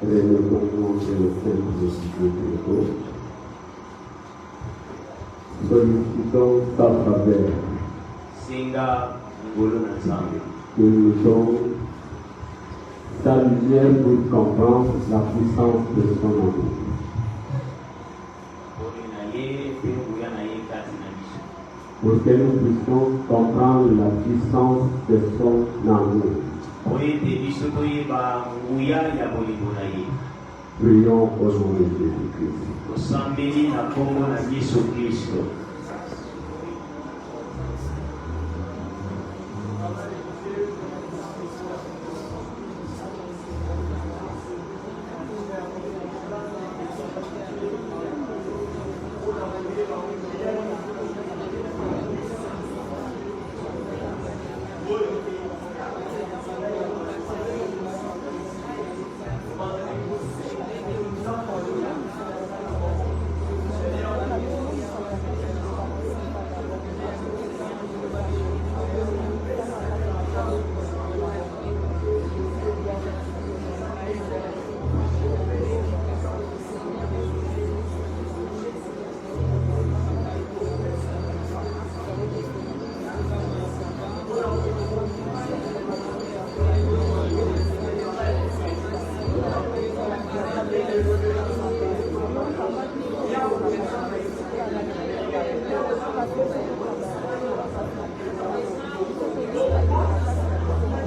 Relevons le Saint-Esprit de Dieu. Sollicitons sa faveur. Que nous sommes sa lumière pour comprendre la puissance de son amour. Pour que nous puissions comprendre la puissance de son amour. Prions au nom de Jésus-Christ.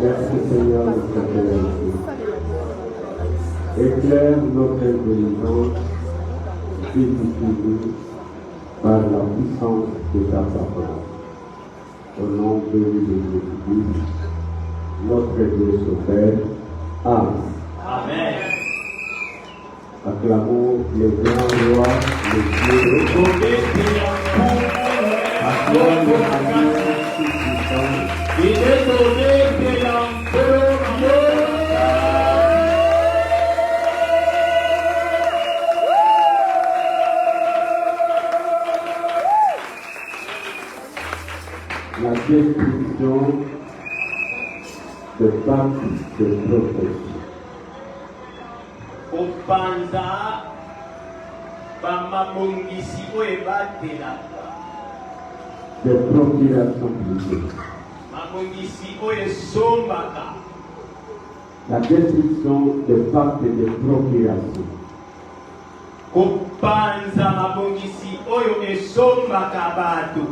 Merci Seigneur de ta fidélité. Éclaire notre intelligence vivifiée par la puissance de ta parole. Au nom de Jésus-Christ, notre Dieu Sauveur. Amen. Amen. Acclamons le grand roi, le Dieu. Acclamons Il est donné de l'empereur la description de pacte de prophétie. Opanza bamabongisi oyo ebatelaka. De procuration publique. Mabongisi oyo esombaka. La description de pacte de procuration. Kopanza mabongisi oyo esombaka bato.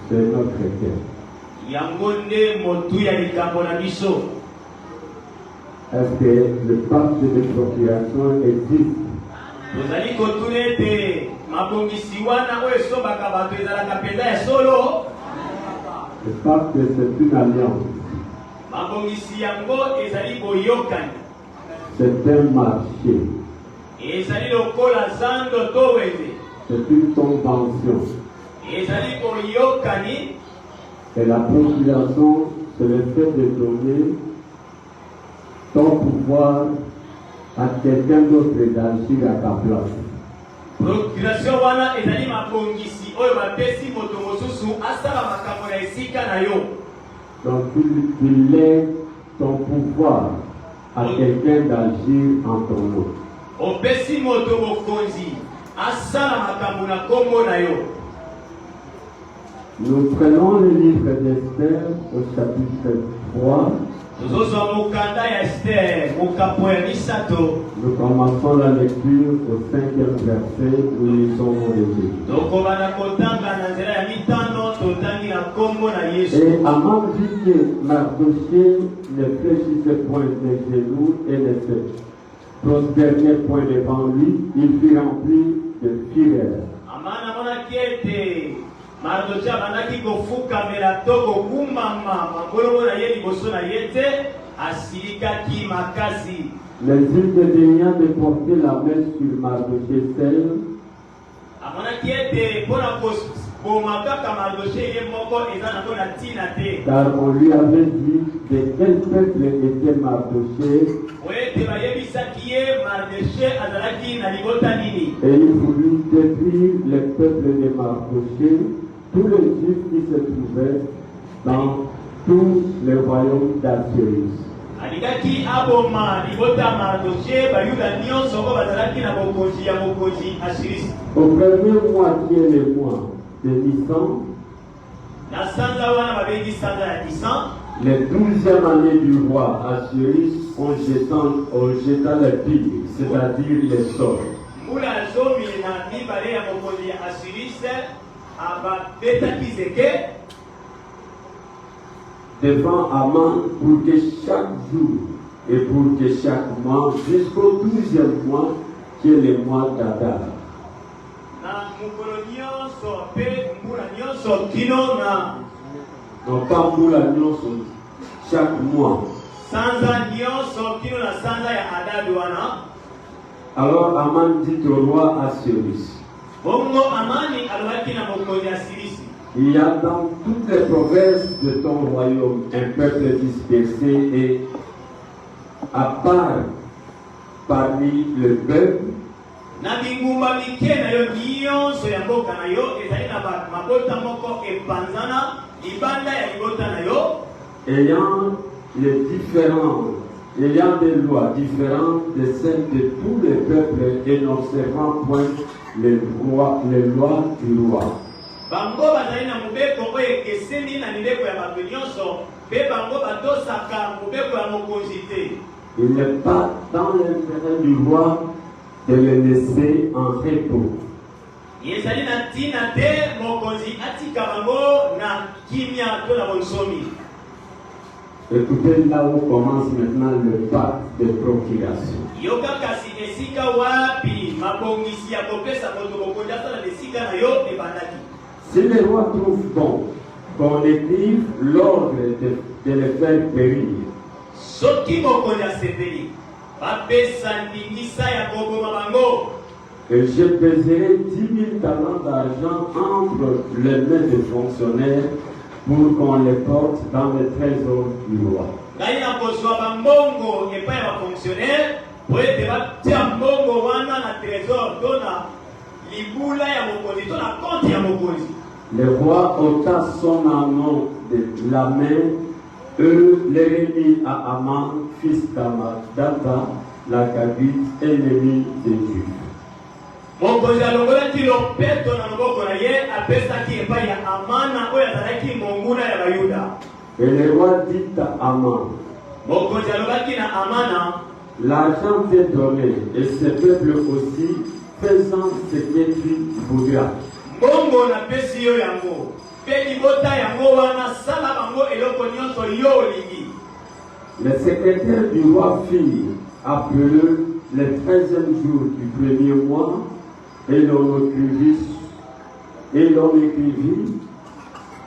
C'est notre cœur. Yango nde motuya likambo na biso. Est-ce que le pacte de procuration existe? Tozali kotuna ete mabongisi wana oyo esombaka bato ezalaka mpenza ya solo. Le pacte, c'est une alliance. Mabongisi yango ezali boyokani. C'est un marché. Ezali lokola zando to weze. C'est une convention. Ezali boyokani. Et la procuration, c'est le fait de donner ton pouvoir à quelqu'un d'autre d'agir à ta place. Procuration wana ezali mabongisi oyo bapesi moto mosusu asala makambo na esika na yo. Donc tu lègues ton pouvoir à quelqu'un d'agir en ton nom. Opesi moto mokonzi asala makambo na kombo na yo. Nous prenons le livre d'Esther au chapitre 3. Nous commençons la lecture au 5e verset où nous lisons le Jésus. Et Aman dit que Mardochée ne fléchissait point les genoux et ne se prosternait point devant lui, il fut rempli de fureur. Mardochée abandaki kofukamela to kokumbama mangolongo na ye liboso na ye te asilikaki makasi. Mais il dédaigna de porter la main sur Mardochée seul. Amonaki ete mpona koboma kaka Mardochée ye moko eza nango na ntina te. Car on lui avait dit de quel peuple était Mardochée. Oyo ete bayebisaki ye Mardochée azalaki na libota nini. Et il voulut détruire le peuple de Mardochée, tous les Juifs qui se trouvaient dans tous les royaumes d'Assyrie. Alikaki aboma libota ma dossier bayuda nyonso ko bazalaki na bokonzi ya mokonzi Asirisi. Au premier mois qui est le mois de Nissan, Na sanza wana babengi sanza ya Nisan, les 12e année du roi Assuérus ont jeté les piliers, c'est-à-dire les sorts. mbula zomi na mibale ya mokonzi ya Asirisi ababetaki zeke devant Aman pour que chaque jour et pour que chaque mois, jusqu'au 12e mois, qui est le mois d'Adar. na mukolo nyonso pe mbula nyonso kino na Non pas pour la nyonso, chaque mois. sanza nyonso kino na sanza ya Adadu wana. Alors Aman dit au roi Assuérus, Bongo amani alobaki na mokonzi Asirisi. il y a dans toutes les provinces de ton royaume un peuple dispersé et à part parmi le peuple, Na bingumba mike na yo nyonso ya mboka na yo ezali na mabota moko epanzana libanda ya libota na yo ayant des lois différentes de celles de tous les peuples et n'observant point les lois du roi. bango bazali na mobeko oyo ekeseni na mileko ya bato nyonso mpe bango batosaka mobeko ya mokonzi te. Il n'est pas dans l'intérêt du roi de les laisser en repos. ezali na ntina te mokonzi atika bango na kimia to na bonsomi. Écoutez là où commence maintenant le pacte de procuration. yoka kasi esika wapi mabongisi ya kopesa moto mokonzi asala na esika na yo ebandaki. Si le roi trouve bon qu'on écrive l'ordre de les faire périr, soki mokonzi asepeli bapesa ndingisa ya koboma bango, et je pèserai 10 000 talents d'argent entre les mains des fonctionnaires pour qu'on les porte dans le trésor du roi. ngai nakozwa bambongo epai ya bafonctionnaire po ete batia mbongo wana na trésor to na libula ya mokonzi to na konte ya mokonzi. Le roi ôta son anneau de la main et le remit à Aman, fils d'Amadata, la Gabite, ennemi des Juifs. mokonzi alongolaki lopeto na loboko na ye apesaki epai ya Amana oyo azalaki monguna ya bayuda. Et le roi dit à Aman, mokonzi alobaki na Amana, l'argent t'est donné, et ce peuple aussi, faisant ce que tu voudras. mbongo napesi yo yango mpe libota yango wana sala bango eloko nyonso yo olingi. Le secrétaire du roi fit appeler le 13e jour du premier mois, et l'on écrivit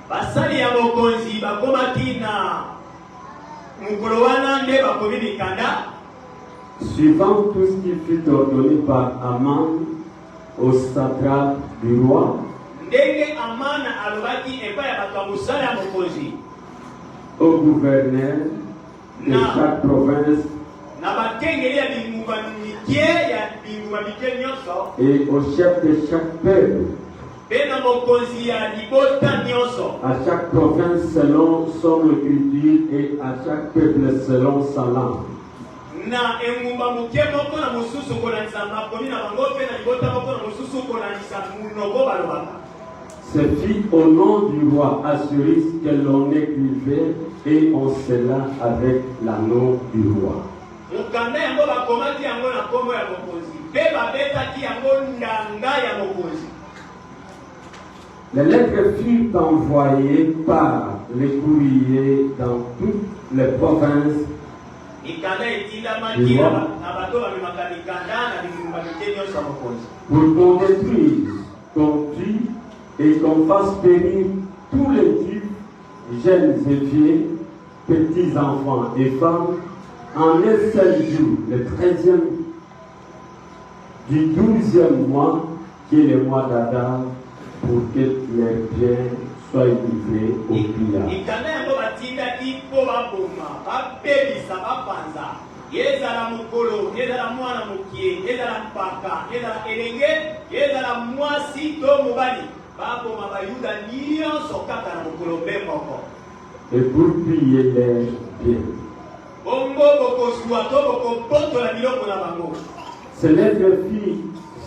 basali ya mokonzi bakomaki na mokolo wana nde bakomi mikanda suivant tout ce qui fut ordonné par Aman au satrape du roi, ndenge Amana alobaki epai ya bato ya mosala ya mokonzi au gouverneur de chaque province na bakengeli ya bingumba mike ya bingumba mike nyonso et au chef de chaque peuple, mpe na mokonzi ya libota nyonso, à chaque province selon son écriture et à chaque peuple selon sa langue. na engumba moke moko na mosusu kolandisa makomi na bango mpe na libota moko na mosusu kolandisa monoko balobaka. Ce fut au nom du roi Assuérus que l'on écrivait et on scella avec l'anneau du roi. mokanda yango bakomaki yango na kombo ya mokonzi mpe babetaki yango ndanga ya mokonzi. Les lettres furent envoyées par les courriers dans toutes les provinces mikanda etindamaki na bato bamemaka mikanda na bingumba mike nyonso ya mokonzi pour qu'on détruise, qu'on tue et qu'on fasse périr tous les juifs, jeunes et vieux, petits enfants et femmes, en un seul jour, le 13e du 12e mois, qui est le mois d'Adar, pour que les biens soient livrés au pillage. mikanda yango batindaki mpo baboma babebisa bapanza ezala mokolo ezala mwana mokie ezala mpaka ezala elenge ezala mwasi to mobali baboma bayuda nyonso kaka na mokolo mpe moko Et pour piller les biens. bongo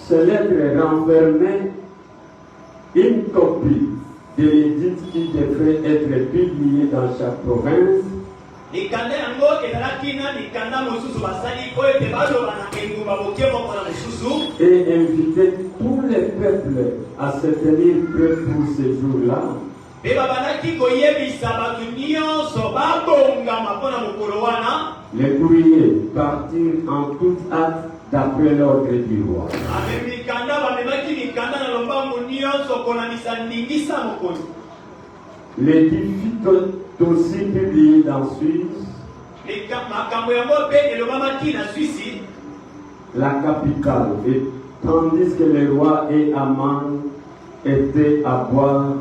Ces lettres renfermaient une copie de l'édit qui devrait être publiée dans chaque province. Et inviter tous les peuples à se tenir prêts pour ce jour-là. Les courriers partir en toute hâte d'après l'ordre du roi. L'édit fut aussi publié dans Suisse, la capitale, et tandis que le roi et Aman étaient à boire,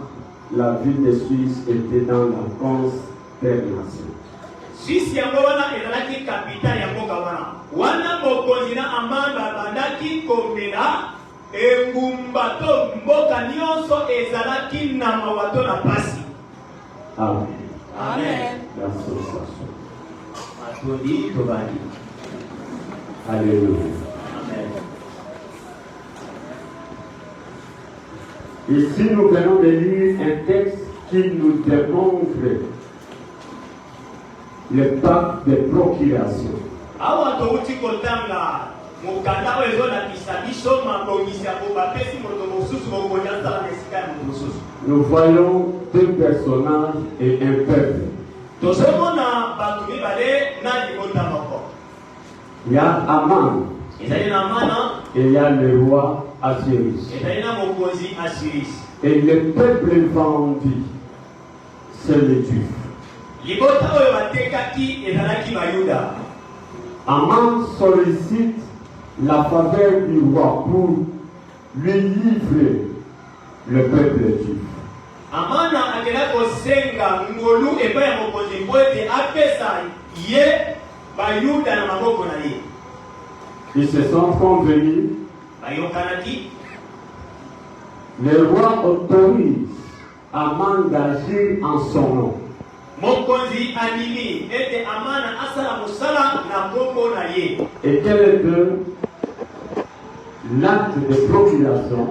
la ville de Suisse était dans la consternation. Suisse yango wana ezalaki capitale ya mboka wana mokonzi na Amanda bandaki komela engumba to mboka nyonso ezalaki na mawato na pasi. Amen. Amen. Alléluia. Amen. Ici, nous venons de lire un texte qui nous démontre le pacte de procuration. Nous voyons deux personnages et un peuple. Il y a Aman et il y a le roi Assyrus. Et le peuple vendu, c'est le Juif. Aman sollicite la faveur du roi pour lui livrer le peuple juif. Ils se sont convenus. Le roi autorise Aman d'agir en son nom. Et quel est l'acte de procuration?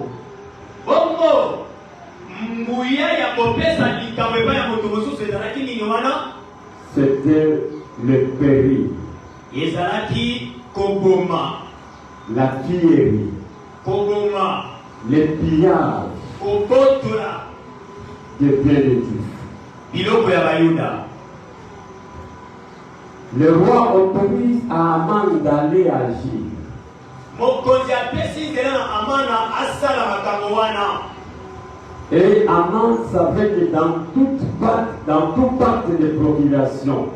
C'était le péril, la pillerie, les pillages des biens de Dieu. Le roi autorise à Aman d'aller agir. Et Aman savait que dans tout pacte de procuration,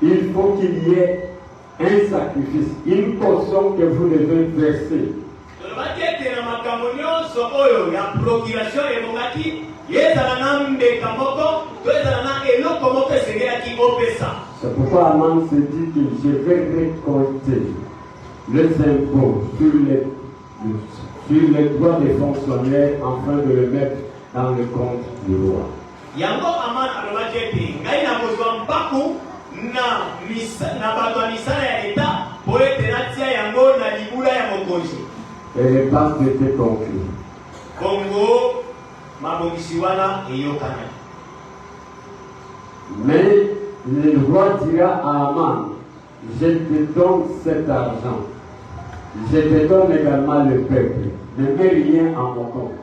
il faut qu'il y ait un sacrifice, une portion que vous devez verser. C'est pourquoi Aman se dit que je vais récolter les impôts sur les droits des fonctionnaires afin de le mettre dans le compte du roi. Et le pacte était conclu. Mais le roi dira à Aman, je te donne cet argent, je te donne également le peuple, ne mets rien en mon compte.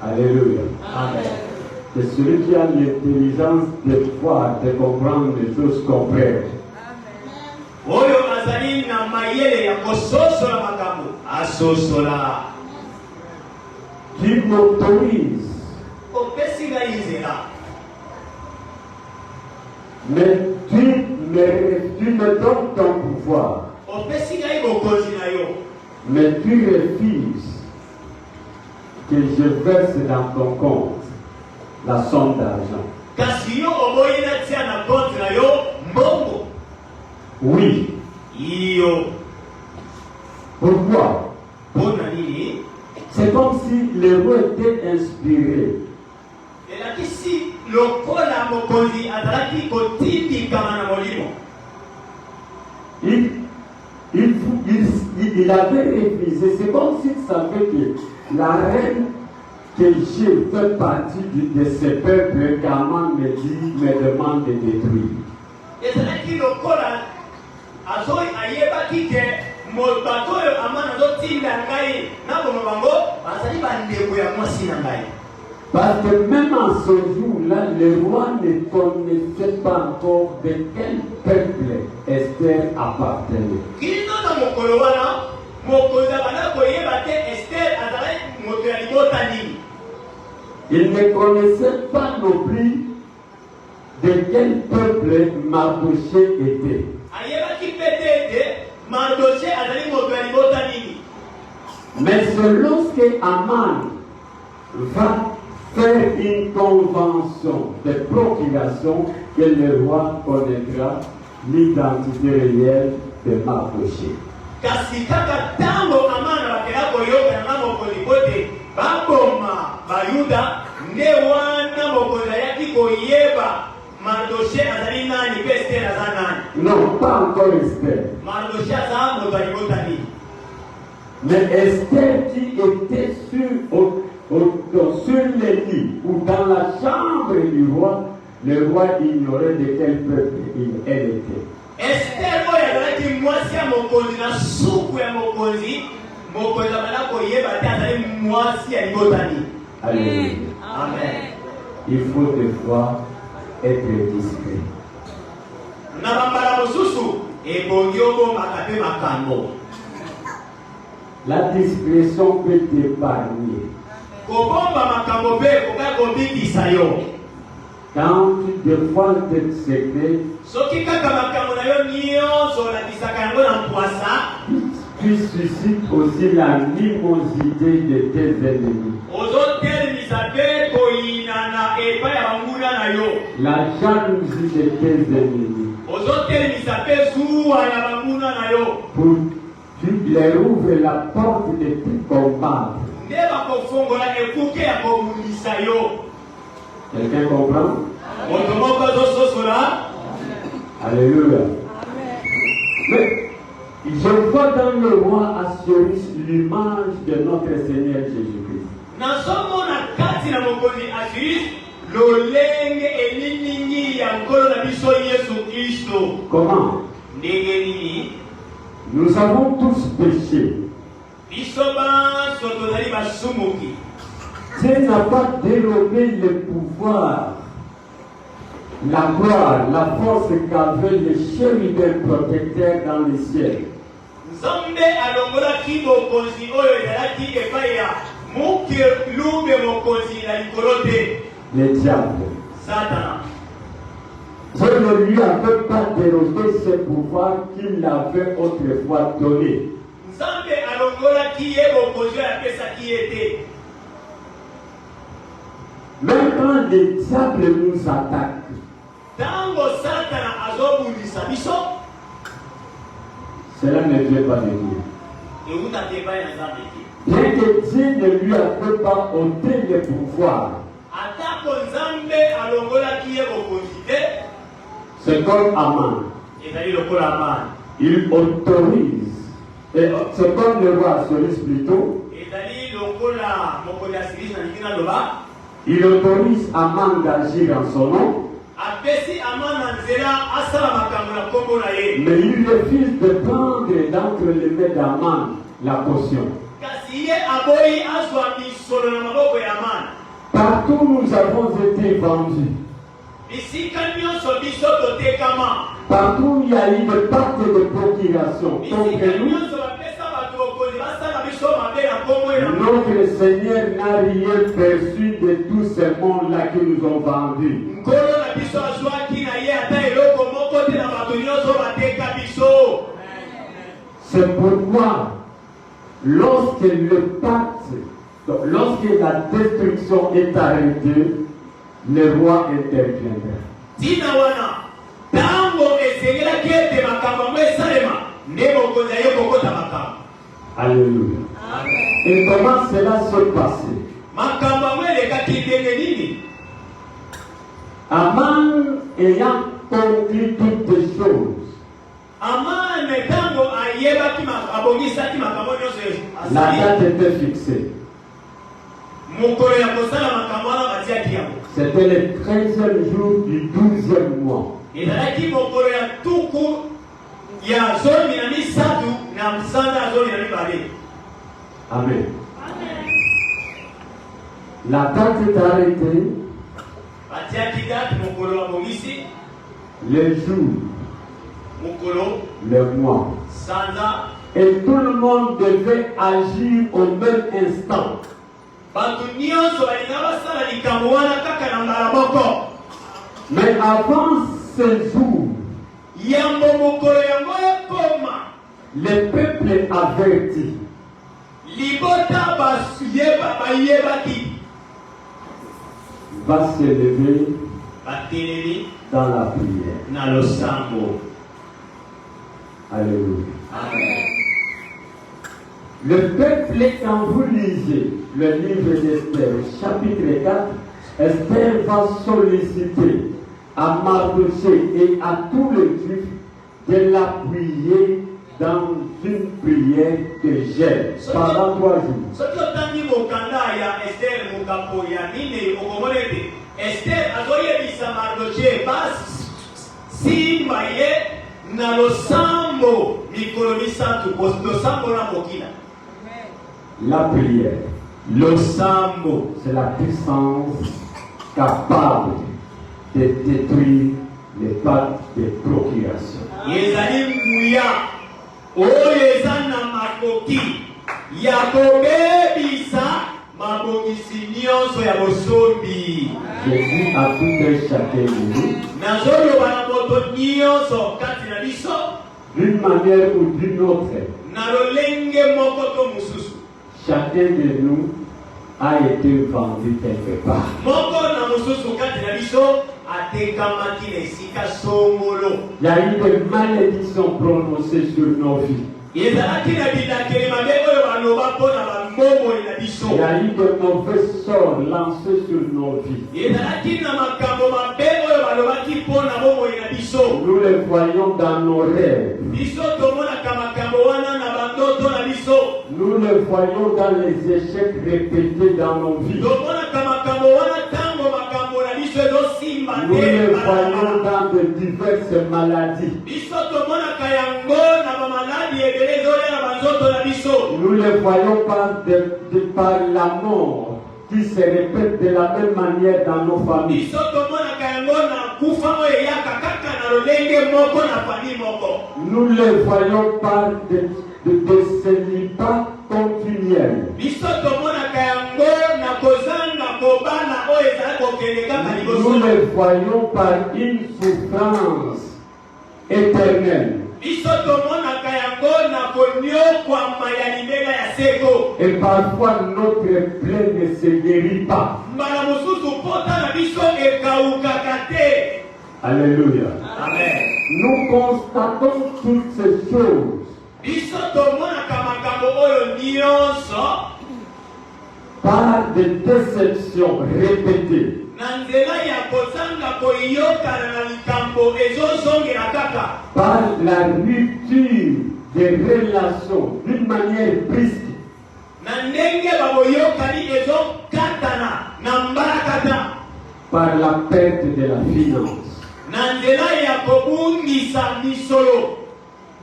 Alléluia. Amen. Que celui qui a l'intelligence de voir, de comprendre les choses comprenne. Qui m'autorise, mais tu me donnes ton pouvoir, mais tu refuses que je verse dans ton compte la somme d'argent. Oui. Pourquoi? C'est comme si le roi était inspiré. Il avait révisé. C'est comme s'il savait que la reine que j'ai fait partie de ce peuple qu'Aman me demande de détruire. Parce que même en ce jour-là, le roi ne connaissait pas encore de quel peuple Esther appartenait. Il ne connaissait pas non plus de quel peuple Mardochée était. Mais c'est lorsque Aman va faire une convention de procuration que le roi connaîtra l'identité réelle de Mardochée. Non, pas encore Esther. Mais Esther qui était sur le lit ou dans la chambre du roi, le roi ignorait de quel peuple elle était. Esther Alléluia. Amen. Il faut des fois être discret. La discrétion peut t'épargner. Quand tu défends tes secrets, tu suscites aussi l'animosité de tes ennemis. La jalousie de tes ennemis. Tu leur ouvres la porte de tout combattre. Quelqu'un comprend? Alléluia. Mais je vois dans le roi Assuérus l'image de notre Seigneur Jésus-Christ. Comment? Nous avons tous péché. Dieu n'a pas dérobé le pouvoir, la gloire, la force qu'avait le chérubin protecteur dans le ciel. Le diable. Dieu ne lui avait pas dérobé ce pouvoir qu'il avait autrefois donné. Même quand le diable nous attaque, cela ne vient pas de Dieu. Bien que Dieu ne lui avait pas ôté le pouvoir, c'est comme Aman. Il autorise, et c'est comme le roi Assuérus plutôt. Il autorise Aman d'agir en son nom. Mais il refuse de prendre d'entre les mains d'Aman la potion. Partout nous avons été vendus. Partout il y a eu des pactes de procuration contre nous. Notre Seigneur n'a rien perçu de tous ces mondes-là qui nous ont vendus. C'est pourquoi, lorsque le pacte, lorsque la destruction est arrêtée, le roi interviendra. Alléluia. Amen. Et comment cela se passait? Aman ayant compris toutes les choses, la date était fixée. C'était le 13e jour du 12e mois. Amen. La date est arrêtée. Le jour, le mois. Et tout le monde devait agir au même instant. Mais avant ce jour, le peuple averti va se lever dans la prière. Alléluia. Amen. Le peuple, quand vous lisez le livre d'Esther, chapitre 4, Esther va solliciter à Mardochée et à tous les Juifs de l'appuyer dans une prière de gel pendant 3 jours. La prière, le sambo, c'est la puissance capable de détruire les pactes de procuration. Je dis à tout un chacun de nous, d'une manière ou d'une autre, chacun de nous a été vendu quelque part. Il y a eu des malédictions prononcées sur nos vies. Il y a eu de mauvais sorts lancés sur nos vies. Nous les voyons dans nos rêves. Nous les voyons dans les échecs répétés dans nos vies. Nous les voyons dans de diverses maladies. Nous les voyons par la mort qui se répète de la même manière dans nos familles. Nous les voyons par de célibats continuels. Nous les voyons par une souffrance éternelle. Et parfois notre plaie ne se guérit pas. Alléluia. Amen. Nous constatons toutes ces choses par des déceptions répétées. Par la rupture des relations d'une manière brusque. Par la perte de la finance.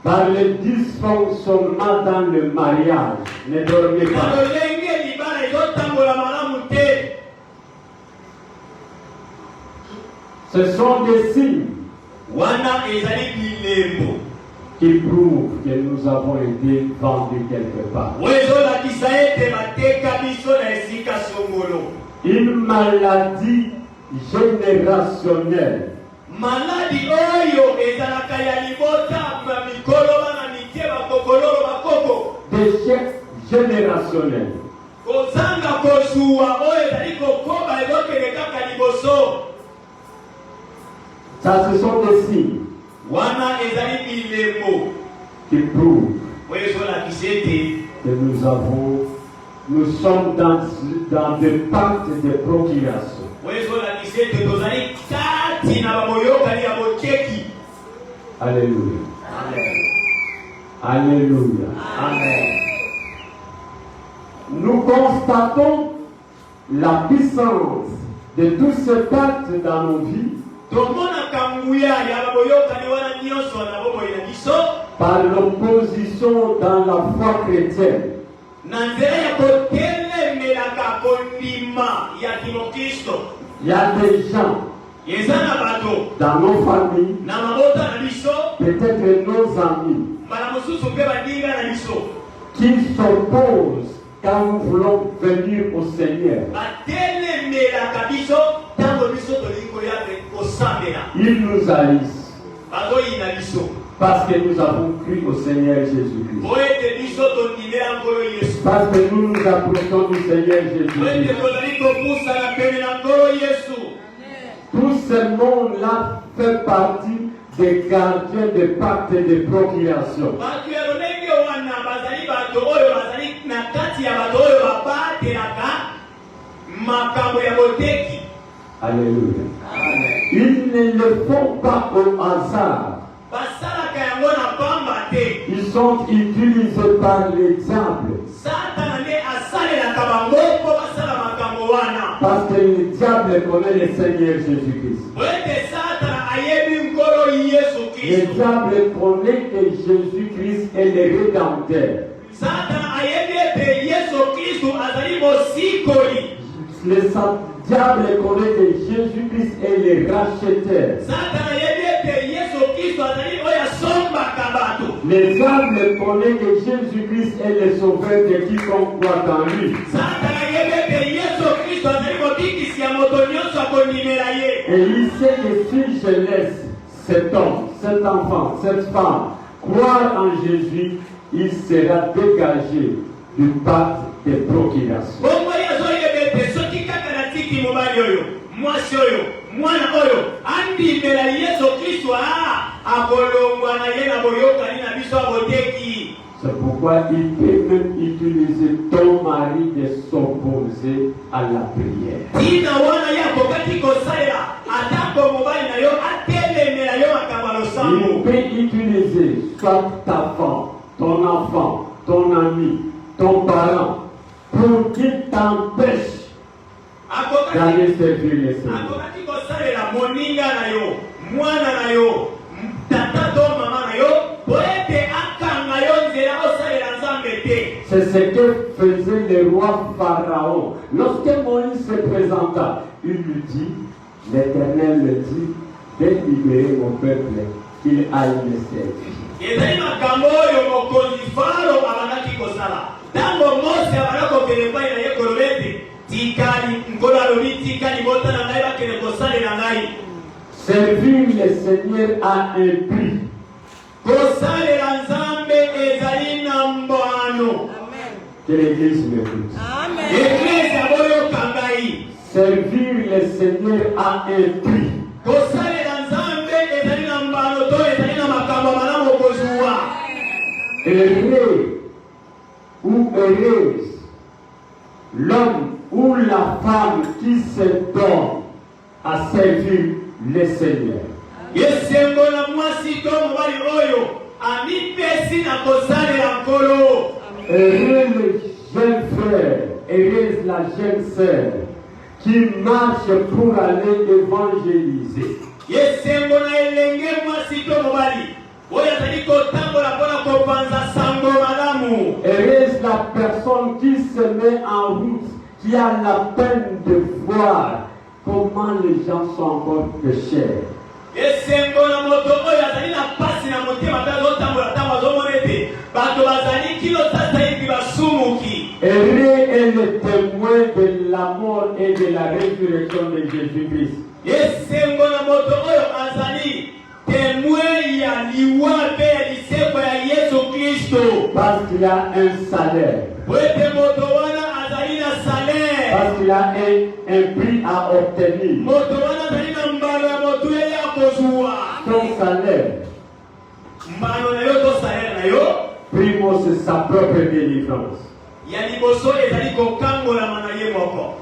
Par le dysfonctionnement dans le mariage. Ne dormez pas. Ce sont des signes qui prouvent que nous avons été vendus quelque part. Une maladie générationnelle. D'échec générationnel. Ça, ce sont des signes qui prouvent que que nous sommes dans des pactes de procuration. Alléluia. Amen. Alléluia. Amen. Nous constatons la puissance de tous ces pactes dans nos vies par l'opposition dans la foi chrétienne. Il y a des gens dans nos familles, peut-être nos amis, qui s'opposent quand nous voulons venir au Seigneur. Ils nous haïssent parce que nous avons cru au Seigneur Jésus-Christ. Parce que nous nous approchons du Seigneur Jésus-Christ. Tout ce monde-là fait partie des gardiens des pactes de procuration. Alléluia. Ils ne le font pas au hasard. Ils sont utilisés par les diables. Parce que le diable connaît le Seigneur Jésus-Christ. Le diable connaît que Jésus-Christ est le Rédempteur. Le diable connaît que Jésus-Christ est le racheteur. Le diable connaît que Jésus-Christ est le sauveur de quiconque croit en lui. Et il sait que si je laisse cet homme, cet enfant, cette femme croire en Jésus, il sera dégagé du pacte de procuration. C'est pourquoi il peut même utiliser ton mari de s'opposer à la prière. Il peut utiliser soit ta femme, ton enfant, ton ami, ton parent, pour qu'il t'empêche d'aller servir le Seigneur. C'est ce que faisait le roi Pharaon. Lorsque Moïse se présenta, il lui dit, l'Éternel me dit de libérer mon peuple, qu'il aille me servir. Servir le Seigneur a un prix. Que l'Église m'écoute. Servir le Seigneur a un prix. Heureux ou heureuse l'homme ou la femme qui se donne à servir le Seigneur. Heureux le jeune frère, heureuse la jeune sœur qui marche pour aller évangéliser. Heureuse la personne qui se met en route, qui a la peine de voir comment les gens sont encore pécheurs. Heureux est le témoin de la mort et de la résurrection de Jésus-Christ. Parce qu'il a un salaire. Parce qu'il a un prix à obtenir. Son salaire Primo, c'est sa propre délivrance.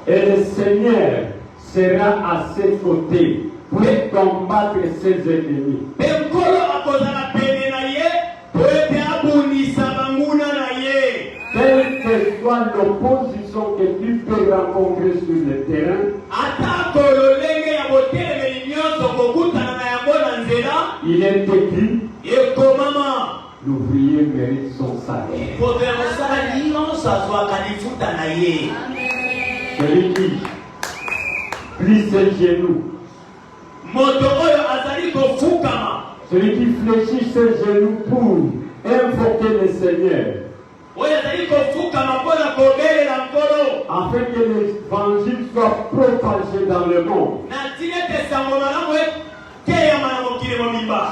Et le Seigneur sera à ses côtés pour combattre ses ennemis. Quelle que soit l'opposition que tu peux rencontrer sur le terrain, il est écrit, l'ouvrier mérite son salaire. Celui qui plie ses genoux, celui qui fléchit ses genoux pour invoquer le Seigneur, afin que l'évangile soit propagé dans le monde.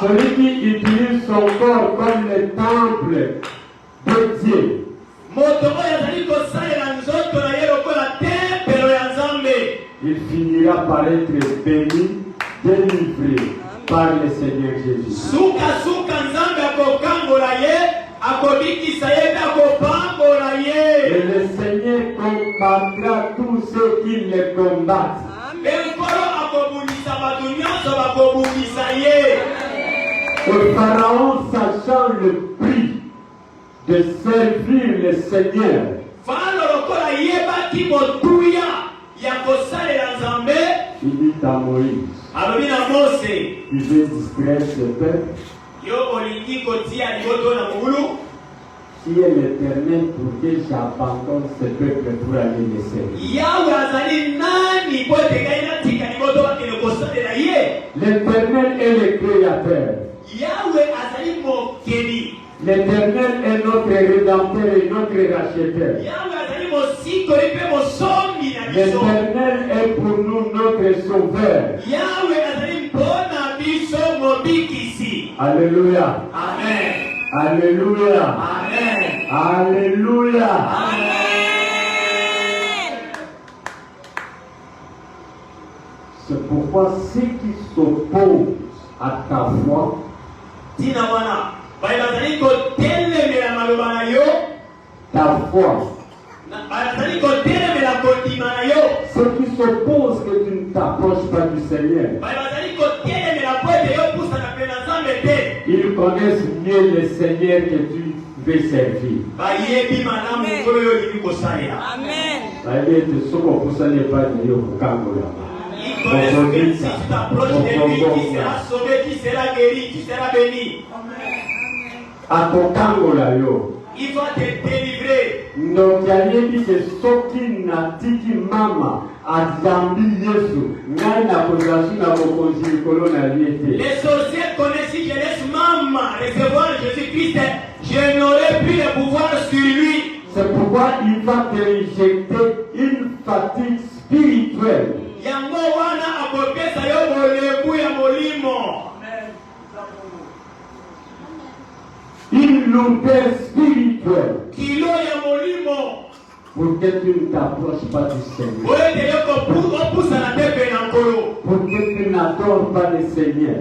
Celui qui utilise son corps comme le temple de Dieu, il finira par être béni, délivré par le Seigneur Jésus. Et le Seigneur combattra tous ceux qui le combattent. Et Pharaon, sachant le prix de servir le Seigneur, il dit à Moïse, tu veux distraire ce peuple? Qui est l'Éternel pour que j'abandonne ce peuple pour aller le servir? L'Éternel est le Créateur. L'Éternel est notre Rédempteur et notre Racheteur. L'Éternel est pour nous notre Sauveur. Alléluia. Amen. Alléluia. Amen. Alléluia. Amen. C'est pourquoi ceux qui s'opposent à ta foi, ta foi, ceux qui s'opposent que tu ne t'approches pas du Seigneur, ils connaissent mieux le Seigneur que tu veux servir. Si tu t'approches de lui, tu seras sauvé, tu seras guéri, tu seras béni. Il va te délivrer. Donc, il y dit que soki natiki mama azambi Yesu ngana kozasi na bokonzi likolo na liete. Les sorciers connaissent si je laisse maman recevoir Jésus-Christ, je n'aurai plus de pouvoir sur lui. C'est pourquoi il va te injecter une fatigue spirituelle. Yango wana akopesa yo molebu ya molimo. Une lourdeur spirituelle. Kilo ya molimo. Pour que tu ne t'approches pas du Seigneur. Pour que tu n'adores pas le Seigneur.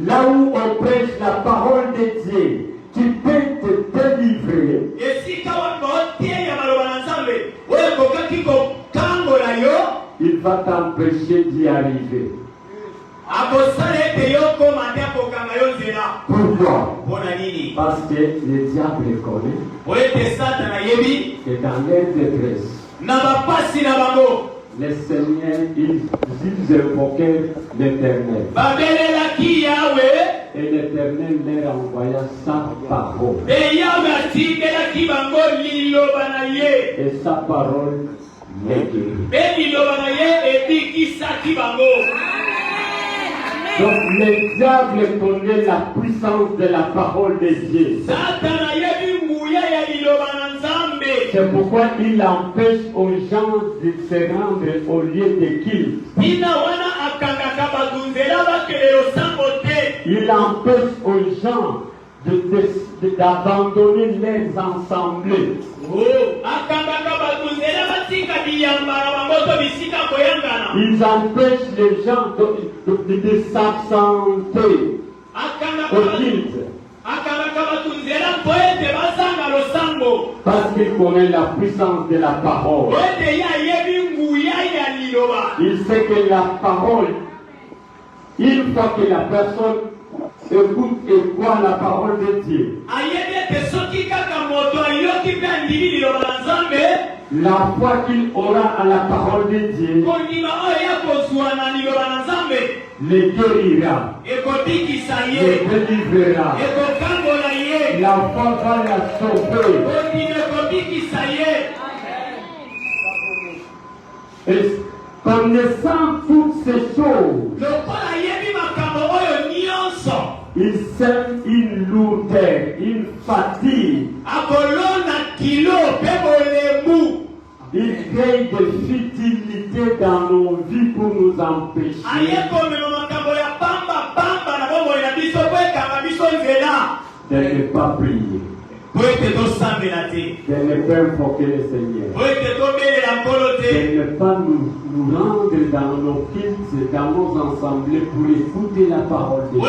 Là où on prêche la parole de Dieu, qui peut te délivrer. Il va t'empêcher d'y arriver. Pourquoi? Parce que le diable connaît que dans leur détresse, le Seigneur, ils invoquaient l'Éternel. Et l'Éternel leur envoya sa parole. Et sa parole les guérit. Donc le diable connaît la puissance de la parole de Dieu. C'est pourquoi il empêche aux gens de se rendre au lieu de culte. Il empêche aux gens d'abandonner les assemblées. Ils empêchent les gens de s'absenter au culte. Parce qu'il connaît la puissance de la parole. Il sait que la parole, une fois que la personne écoute et croit la parole de Dieu, la foi qu'il aura à la parole de Dieu le guérira, le délivrera. La foi va la sauver. Et connaissant toutes ces choses, il sème une lourdeur, une fatigue. Il crée des futilités dans nos vies pour nous empêcher de ne pas prier, de ne pas invoquer le Seigneur, de ne pas nous rendre dans nos cultes, dans nos assemblées pour écouter la parole de Dieu.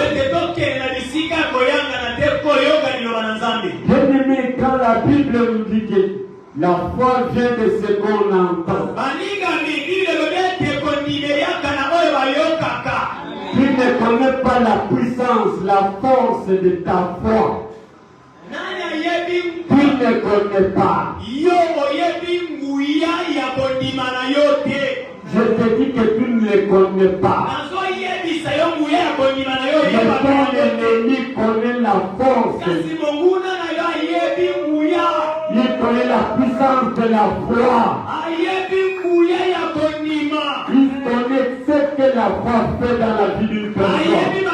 Bien-aimé, quand la Bible nous dit que la foi vient de ce qu'on entend, tu ne connais pas la puissance, la force de ta foi. Tu ne connais pas. Je te dis que tu ne le connais pas. Mais ton ennemi connaît la force. Il connaît la puissance de la foi. Il connaît ce que la foi fait dans la vie d'une personne.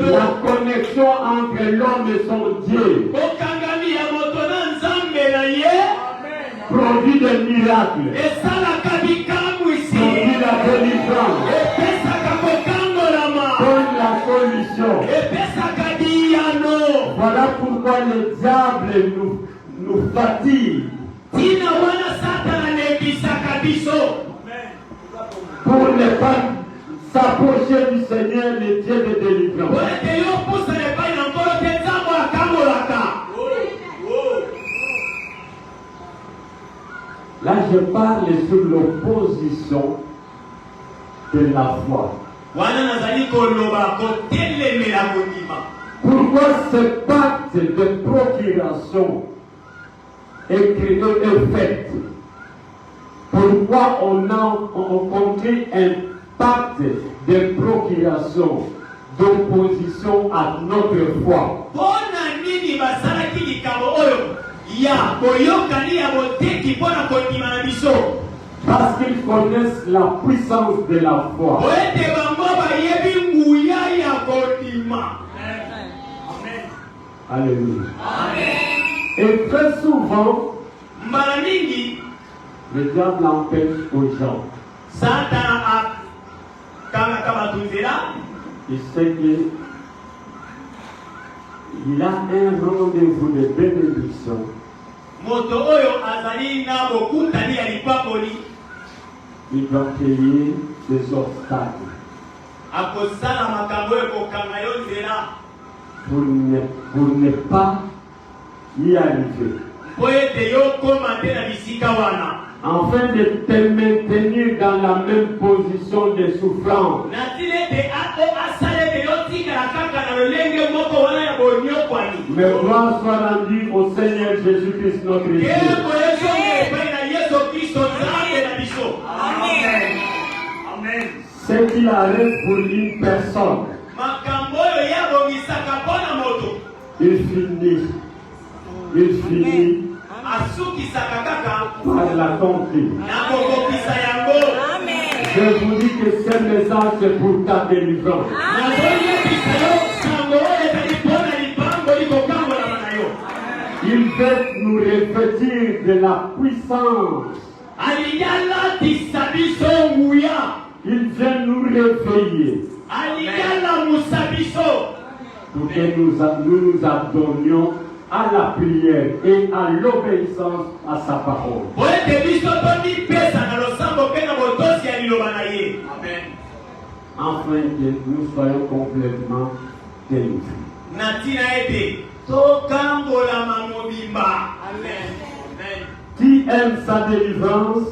La connexion entre l'homme et son Dieu produit des miracles, produit la délivrance, donne la solution. Voilà pourquoi le diable nous fatigue pour ne pas s'approcher du Seigneur, le Dieu de délivrance. Là, je parle sur l'opposition de la foi. Pourquoi ce pacte de procuration est fait? Pourquoi on crée un pacte de procuration, d'opposition à notre foi? Parce qu'ils connaissent la puissance de la foi. Alléluia. Et très souvent, le diable empêche aux gens. Il sait qu'il a un rendez-vous de bénédiction. Il doit payer des obstacles pour ne pas y arriver. Afin de te maintenir dans la même position de souffrance. Mais gloire soit rendue au Seigneur Jésus-Christ notre Dieu. Amen. Ce qu'il arrête pour une personne, il finit par l'accomplir. Je vous dis que ce message c'est pour ta délivrance. Il veut nous revêtir de la puissance. Il vient nous réveiller pour que nous nous adonnions à la prière et à l'obéissance à sa parole. Afin que nous soyons complètement délivré. Natina ete tokambola mamobimba. Amen. Amen. Qui aime sa délivrance?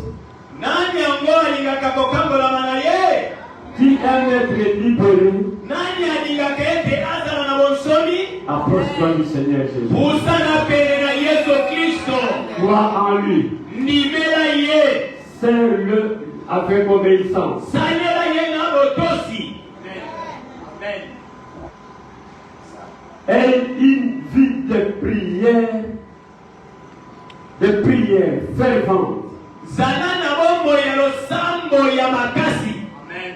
Nani yango alingaka kokambola manaye? Qui aime être libéré? Nani alingaka ete azala na bonsomi? Approche-toi du Seigneur Jésus. Usana pele na Yesu Kristo. Crois en lui. Nimela ye. Sers-le avec obéissance. Salela ye na botosi. Amen. Et une vie de prière fervente. Zalana bombo ya losambo ya makasi. Amen.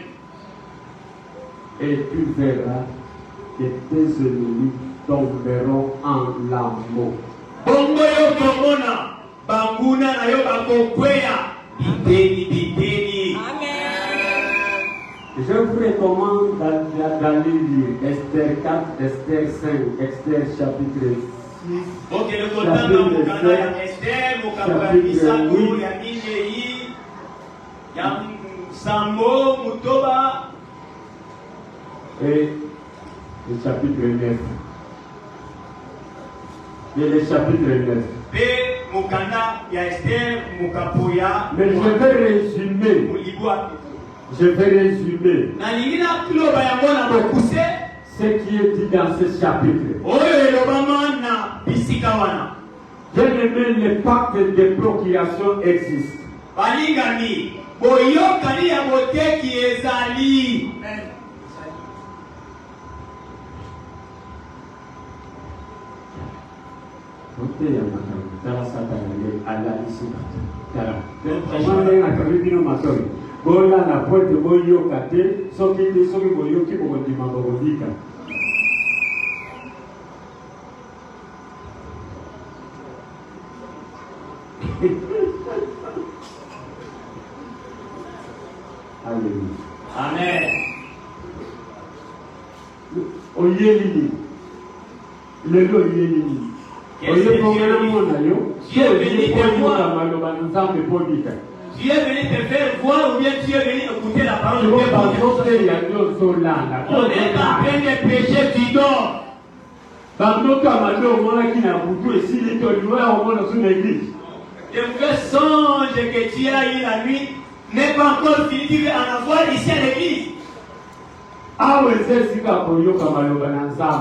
Et tu verras que tes ennemis tomberont en lambeaux. Bongo yo komona banguna na yo bakokweya biteni. Amen. Je vous recommande d'aller lire Esther 4, Esther 5, Esther chapitre 6, Ok, le kotanga mukanda ya Esther, mukamba misaku ya Minei, ya Sambo, Mutoba. et le chapitre 9. Et le chapitre 9. Pe mukanda ya Esther, mukapuya. Mais je vais résumer. Mulibwa. Je vais résumer Na lingina kiloba ya mona bokuse. ce qui est dit dans ce chapitre. Oyo elobama na bisika wana. Bien aimé, le pacte de procuration existe. Balingani, boyokani ya boteki ezali. Bola na pointe boyo kate soki boyo ki bokondima bokodika. Alléluia. Amen. Oyelini. Lelo oyelini. Oye kongela mona yo. Dieu est venu te voir. Maloba nzambe podika. Dieu est venu te faire voir ou bien Dieu est venu écouter la parole de Dieu. On est en train de pécher, tu dors. Le vrai songe que tu as eu la nuit n'est pas encore fini, tu veux en avoir ici à l'église.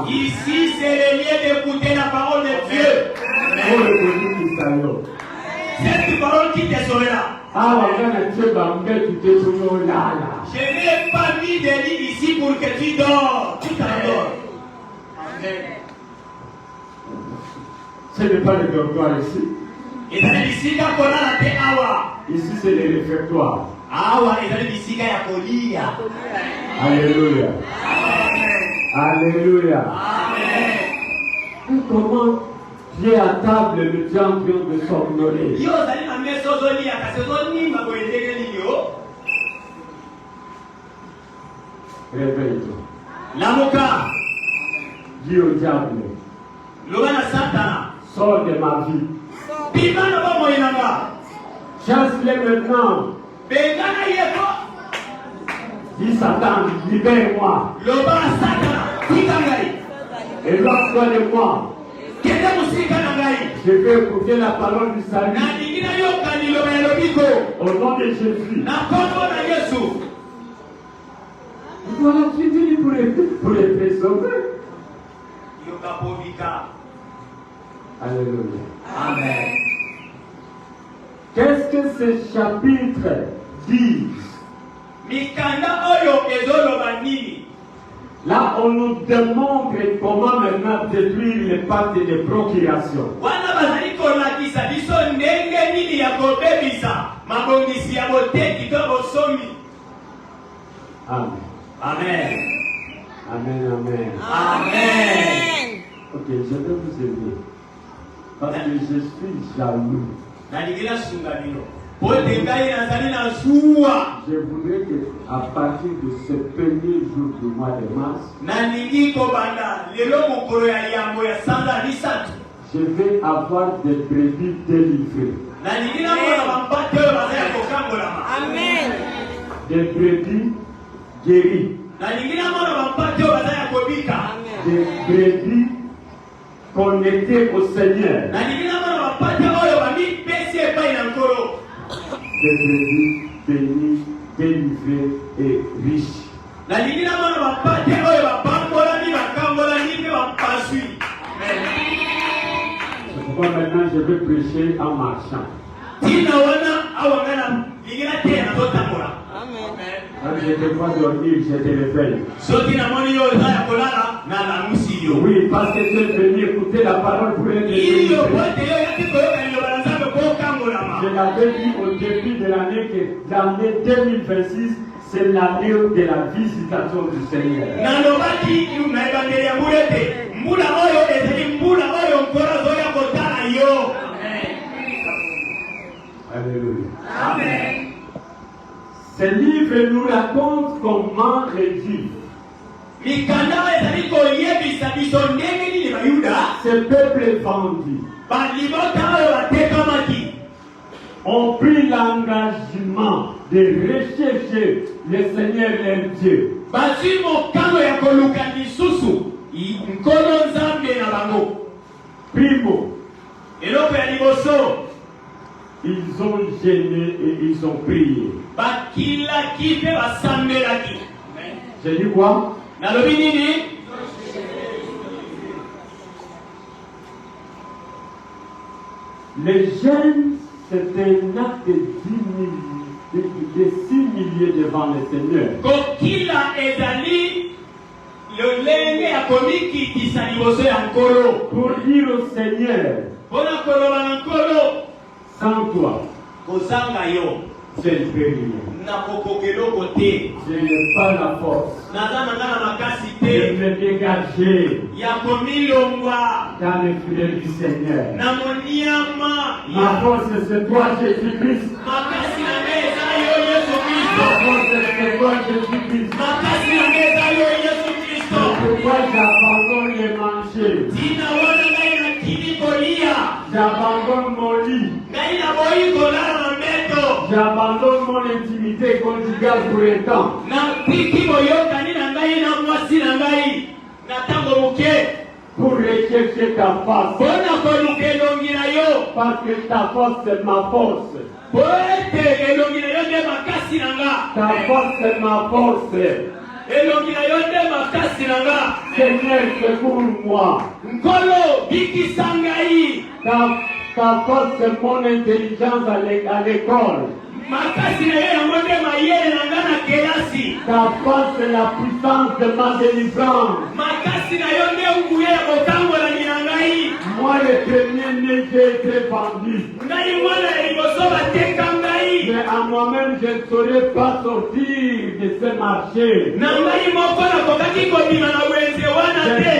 Ici, c'est le lieu d'écouter la parole de Dieu. Cette parole qui te sauvera. Je n'ai pas mis de lit ici pour que tu dors. Tu t'endors. Amen. Ce n'est pas le dortoir ici. Ici, c'est le réfectoire. Alléluia. Alléluia. Comment tu es à table, le diable en train de s'honorer. Réveille-toi. L'amoka. Dis au diable. Sors de ma vie. Chasse-les maintenant. Dis Satan, libère-moi. Éloigne-toi de moi. Je vais écouter la parole du salut. Au nom de Jésus. Voilà, tu dis pour être sauvé. Alléluia. Amen. Qu'est-ce que ces chapitres disent? Là, on nous démontre comment maintenant détruire les pactes de procuration. Amen. Amen. Amen, amen. Amen. Ok, je vais vous aider. Parce que je suis jaloux. Je voudrais qu'à partir de ce premier jour du mois de mars, je vais avoir des brebis délivrées. Amen. Des brebis guéries. Amen. des brebis connectées au Seigneur. Des brebis bénies, délivrées et riches. C'est pourquoi maintenant je vais prêcher en marchant. Quand je te vois dormir, je te réveille. Oui, parce que tu es venu écouter la parole pour être délivré. Je l'avais dit au début de l'année que l'année 2026, c'est l'année de la visitation du Seigneur. Alléluia. Amen. Ce livre nous raconte comment les Juifs, ce peuple vendu, ont pris l'engagement de rechercher le Seigneur leur Dieu. Primo, ils ont gêné et ils ont prié. J'ai dit quoi? Les jeûnes, c'est un acte de 6 milliers devant le Seigneur. Pour dire au Seigneur, sans toi, je ne peux rien. Je n'ai pas la force de me dégager dans les filets du Seigneur. Ma force, c'est toi, Jésus-Christ. Ma force, c'est toi, Jésus-Christ. C'est pourquoi j'abandonne les manchés. J'abandonne mon lit. J'abandonne mon intimité conjugale pour un temps. Pour rechercher ta face. Parce que ta force c'est ma force. Ta force c'est ma force. Seigneur, secours-moi. Ta force c'est mon intelligence à l'école. Ta force c'est la puissance de ma délivrance. Moi le premier-né j'ai été vendu. Mais à moi-même je ne saurais pas sortir de ce marché. Je ne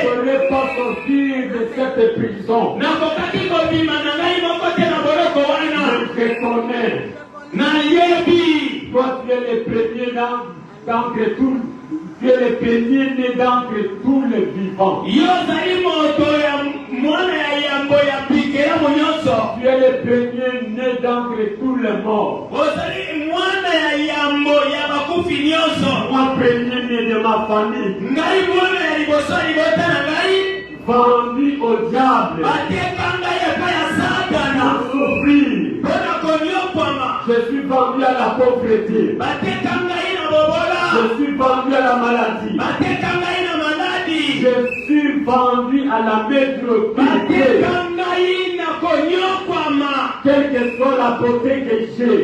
saurais pas sortir de cette prison. Mais je connais. Toi tu es le premier d'entre tous. Tu es le premier-né d'entre tous les vivants. Tu es le premier-né d'entre tous les morts. Moi, premier-né de ma famille. Vendu au diable. Pour souffrir. Je suis vendu à la pauvreté. Je suis vendu à la maladie. Je suis vendu à la médiocrité. Quelle que soit la beauté que j'ai.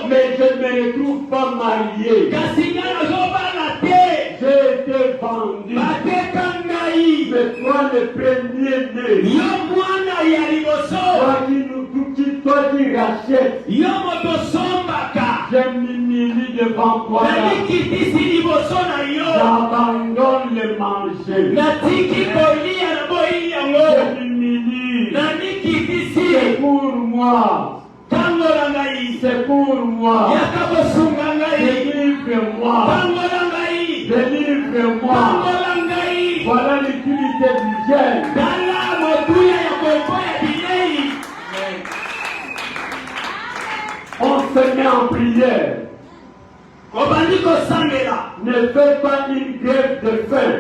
Mais je ne me retrouve pas marié. J'ai été vendu. Mais toi le premier-né. Toi qui rachètes. Je m'humilie devant toi. J'abandonne le manger. Je m'humilie. C'est pour moi. C'est pour moi. Délivre-moi. Délivre-moi. Voilà l'utilité du jeûne. On se met en prière. Ne faites pas une grève de faim.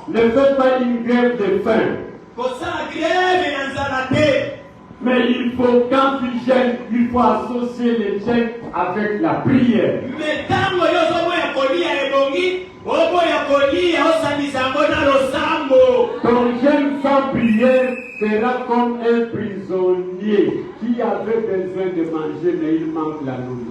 Ne faites pas une grève de faim. Mais il faut, quand tu gênes, il faut associer les gènes avec la prière. Ton gène sans prière sera comme un prisonnier qui avait besoin de manger, mais il manque la nourriture.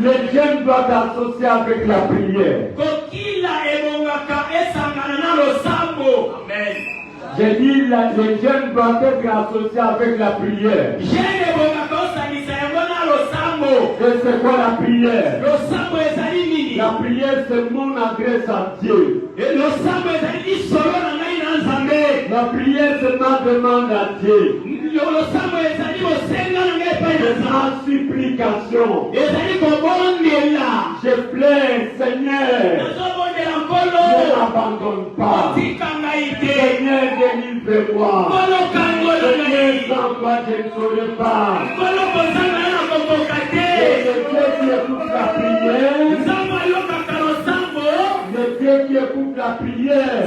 Les gènes doivent associer avec la prière. Amen. J'ai dit, les gènes doivent être associés avec la prière. Et c'est quoi la prière? La prière, c'est mon adresse à Dieu. La prière, c'est ma demande à Dieu. C'est ma supplication. Je plains, Seigneur. Ne m'abandonne pas. Seigneur, délivre-moi. Seigneur, sans toi, je ne saurais pas. Le Dieu qui écoute la prière. Le Dieu qui écoute la prière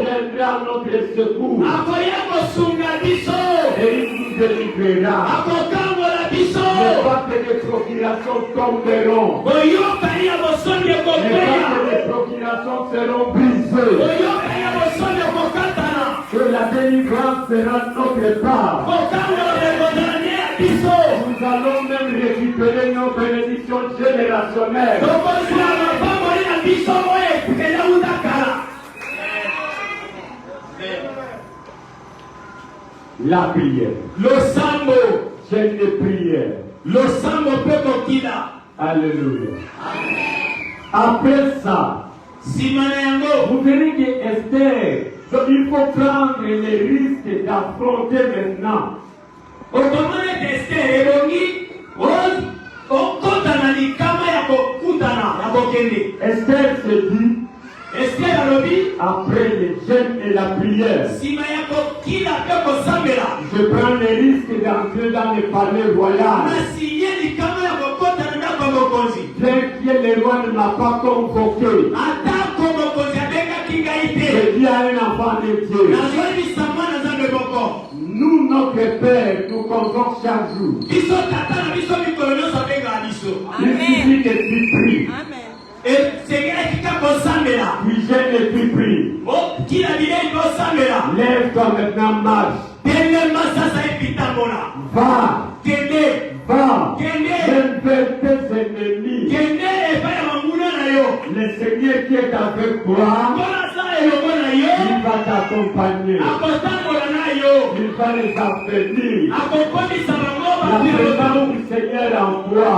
viendra à notre secours et il nous délivrera. Les vagues de procuration tomberont. Les vagues de procuration seront brisées. Que la délivrance sera notre part. Nous allons même récupérer nos bénédictions générationnelles. La prière. Chaîne de prière. Alléluia. Après ça, vous verrez que Esther, il faut prendre les risques d'affronter maintenant. Esther se dit, après les jeûnes et la prière, je prends les risques d'entrer dans le palais royal. Bien que le roi ne m'a pas convoqué, je dis à un enfant de Dieu, nous, notre Père, nous convoquons chaque jour. Il suffit que tu pries. Puis gêne et puis prie. Lève-toi maintenant, marche. Va. Même vers tes ennemis. Le Seigneur qui est avec toi, il va t'accompagner. Il va les affaiblir. La présence du Seigneur en toi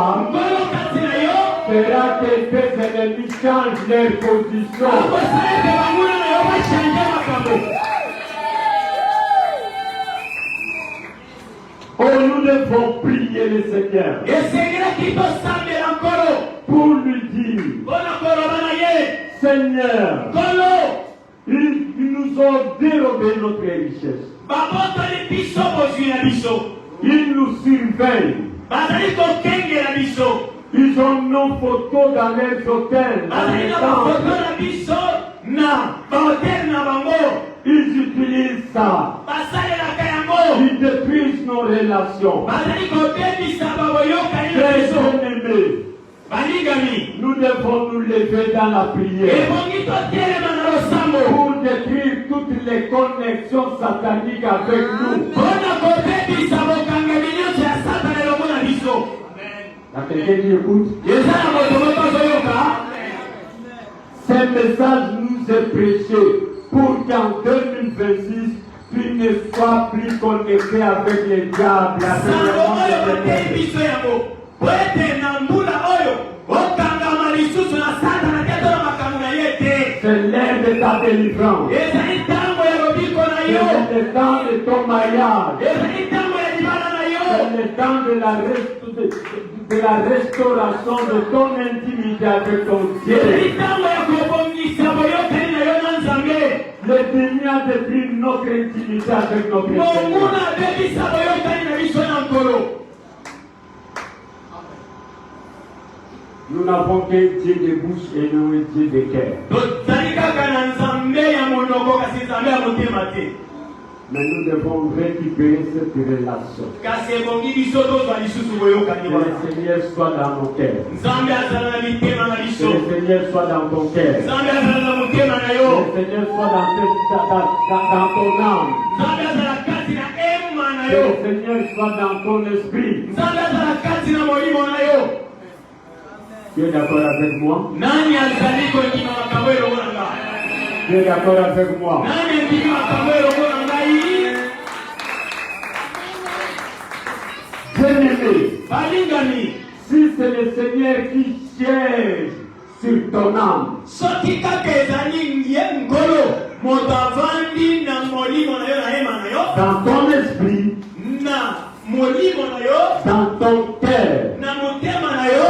fera que tes ennemis changent leur position. Oh, nous devons prier le Seigneur pour lui dire, Seigneur, ils nous ont dérobé notre richesse. Ils nous surveillent. Ils ont nos photos dans leurs hôtels. Ils utilisent ça. Ils détruisent nos relations. Très bien-aimés, nous devons nous lever dans la prière pour détruire toutes les connexions sataniques avec nous. La quelqu'un qui écoute. Ce message nous est prêché pour qu'en 2026, tu ne sois plus connecté avec les diables. C'est l'heure de ta délivrance. C'est le temps de ton mariage. C'est le temps de la restauration de ton intimité avec ton Dieu. Le déni a détruit notre intimité avec notre Seigneur. Nous n'avons qu'un Dieu de bouche et non un Dieu de cœur. Mais nous devons récupérer cette relation. Que le Seigneur soit dans nos cœurs. Que le Seigneur soit dans ton cœur. Que le Seigneur soit dans ton âme. Que le Seigneur soit dans ton esprit. Tu es d'accord avec moi? Tu es d'accord avec moi? Bien-aimé, si c'est le Seigneur qui siège sur ton âme, dans ton esprit, dans ton cœur,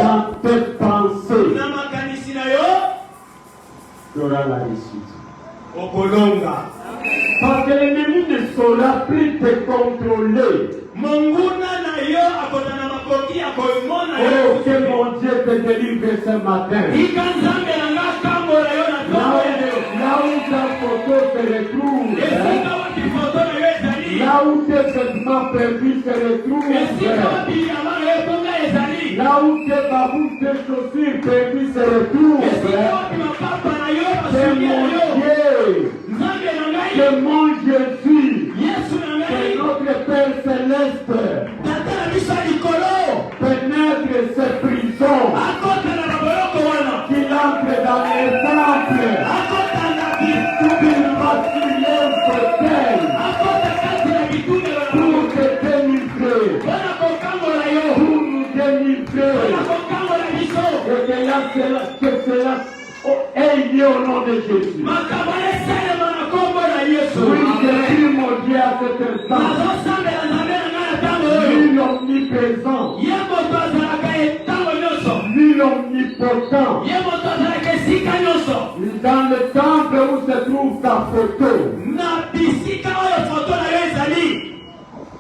dans tes pensées, tu auras la réussite. Parce que l'ennemi ne saura plus te contrôler. Oh, que mon Dieu te délivre ce matin. Là où ta photo se retrouve, là où tes vêtements perdus se retrouvent, là où tes babous, tes chaussures perdues se retrouvent, c'est mon Dieu, c'est mon Jésus, c'est notre Père Céleste, pénètre ces prisons, qu'il entre dans les temples, qu'il bascule ce terre, pour te délivrer, pour nous délivrer, et que cela ait lieu au nom de Jésus. Oui, je prie mon Dieu à cet instant. Lui l'omniprésent, lui l'omnipotent, dans le temple où se trouve ta photo,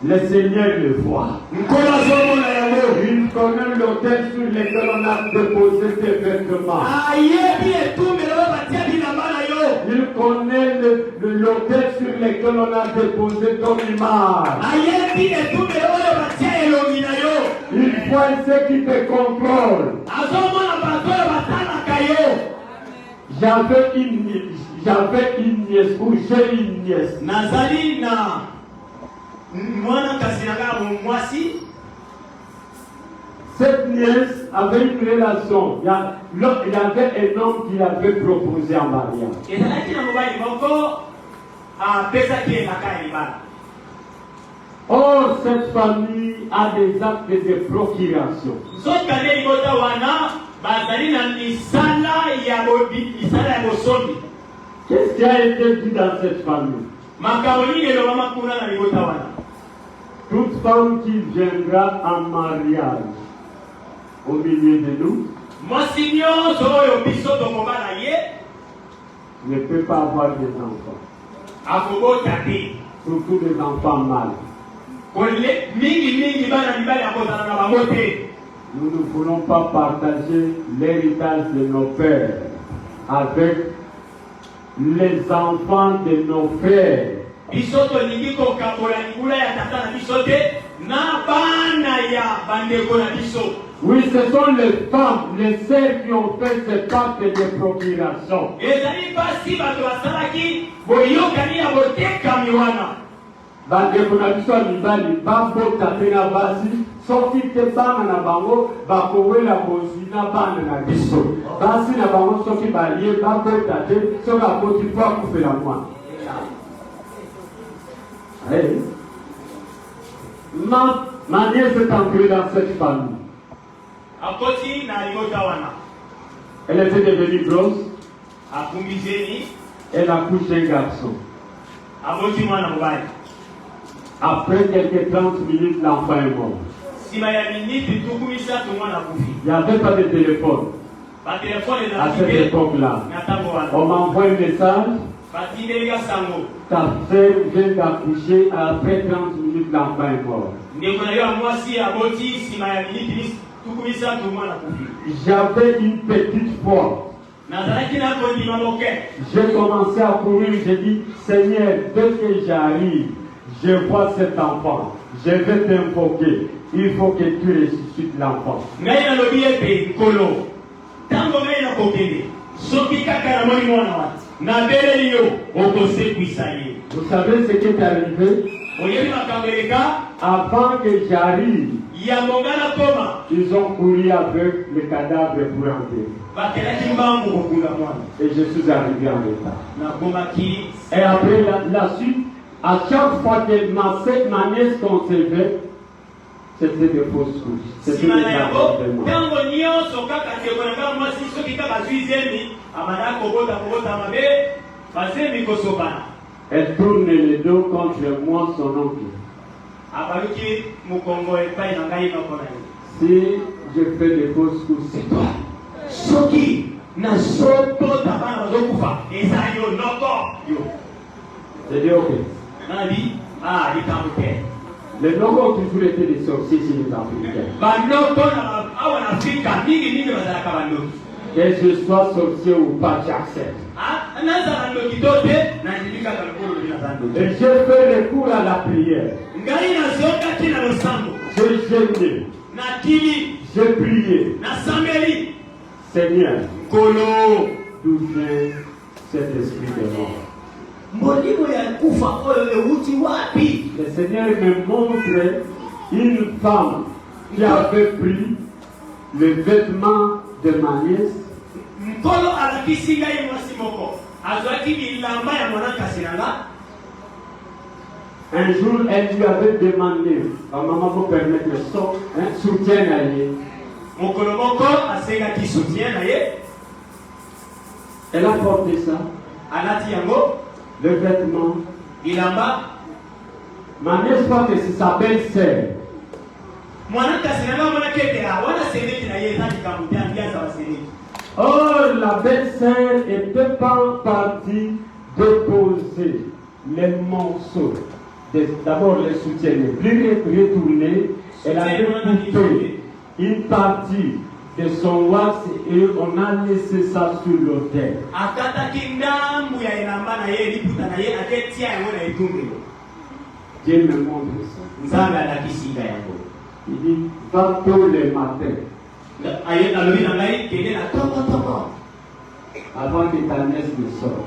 le Seigneur le voit. Il connaît l'autel sur lequel on a déposé tes vêtements. Il connaît l'autel sur lequel on a déposé ton image. Il voit ceux qui te contrôlent. J'avais une nièce, ou j'ai une nièce. Cette nièce avait une relation. Il y avait un homme qui l'avait proposé en mariage. Or, cette famille a des actes de procuration. Qu'est-ce qui a été dit dans cette famille? Toute femme qui viendra en mariage au milieu de nous ne peut pas avoir des enfants. Surtout des enfants mâles. Nous ne voulons pas partager l'héritage de nos pères avec les enfants de nos frères. Oui, ce sont les femmes, les sœurs qui ont fait ce pacte de procuration. Bandeko na biso mibali babota pena basi soki te bana na bango bakowela bozina bana na biso basi na bango soki balie babota te soki akoti po akufela mwana. Ma nièce est entrée dans cette famille. Elle était devenue grosse. Elle a couché un garçon. Après quelques 30 minutes, l'enfant est mort. Il n'y avait pas de téléphone. À cette époque-là, on m'envoie un message. Ta frère vient d'accoucher, après 30 minutes, l'enfant est mort. J'avais une petite foi. J'ai commencé à courir, j'ai dit, Seigneur, dès que j'arrive, je vois cet enfant, je vais t'invoquer. Il faut que tu ressuscites l'enfant. Vous savez ce qui est arrivé? Avant que j'arrive, ils ont couru avec le cadavre pour entrer. Et je suis arrivé en état. Et après la suite, à chaque fois que ma nièce concevait, c'était des fausses couches. C'était des avortements. Elle tourne le dos contre moi, son oncle. Si je fais des fausses couches, c'est toi. J'ai dit ok. Les Noko ont toujours été des sorciers chez les Africains. Que je sois sorcier ou pas, j'accepte. Et j'ai fait recours à la prière. J'ai jeûné. J'ai prié. Seigneur, d'où vient cet esprit de mort? Le Seigneur me montre une femme qui avait pris le vêtement de ma nièce. Un jour, elle lui avait demandé, maman, vous permettre un soutien à elle. Elle a porté ça. Le vêtement. Ma nièce croit que c'est sa belle-sœur. Oh, la belle-sœur était pas partie déposer les morceaux. D'abord les soutiens, puis retourner. Elle avait coupé une partie de son wax et on a laissé ça sur l'autel. Dieu me montre ça. Il dit, va tôt le matin. Avant que ta nièce ne sorte.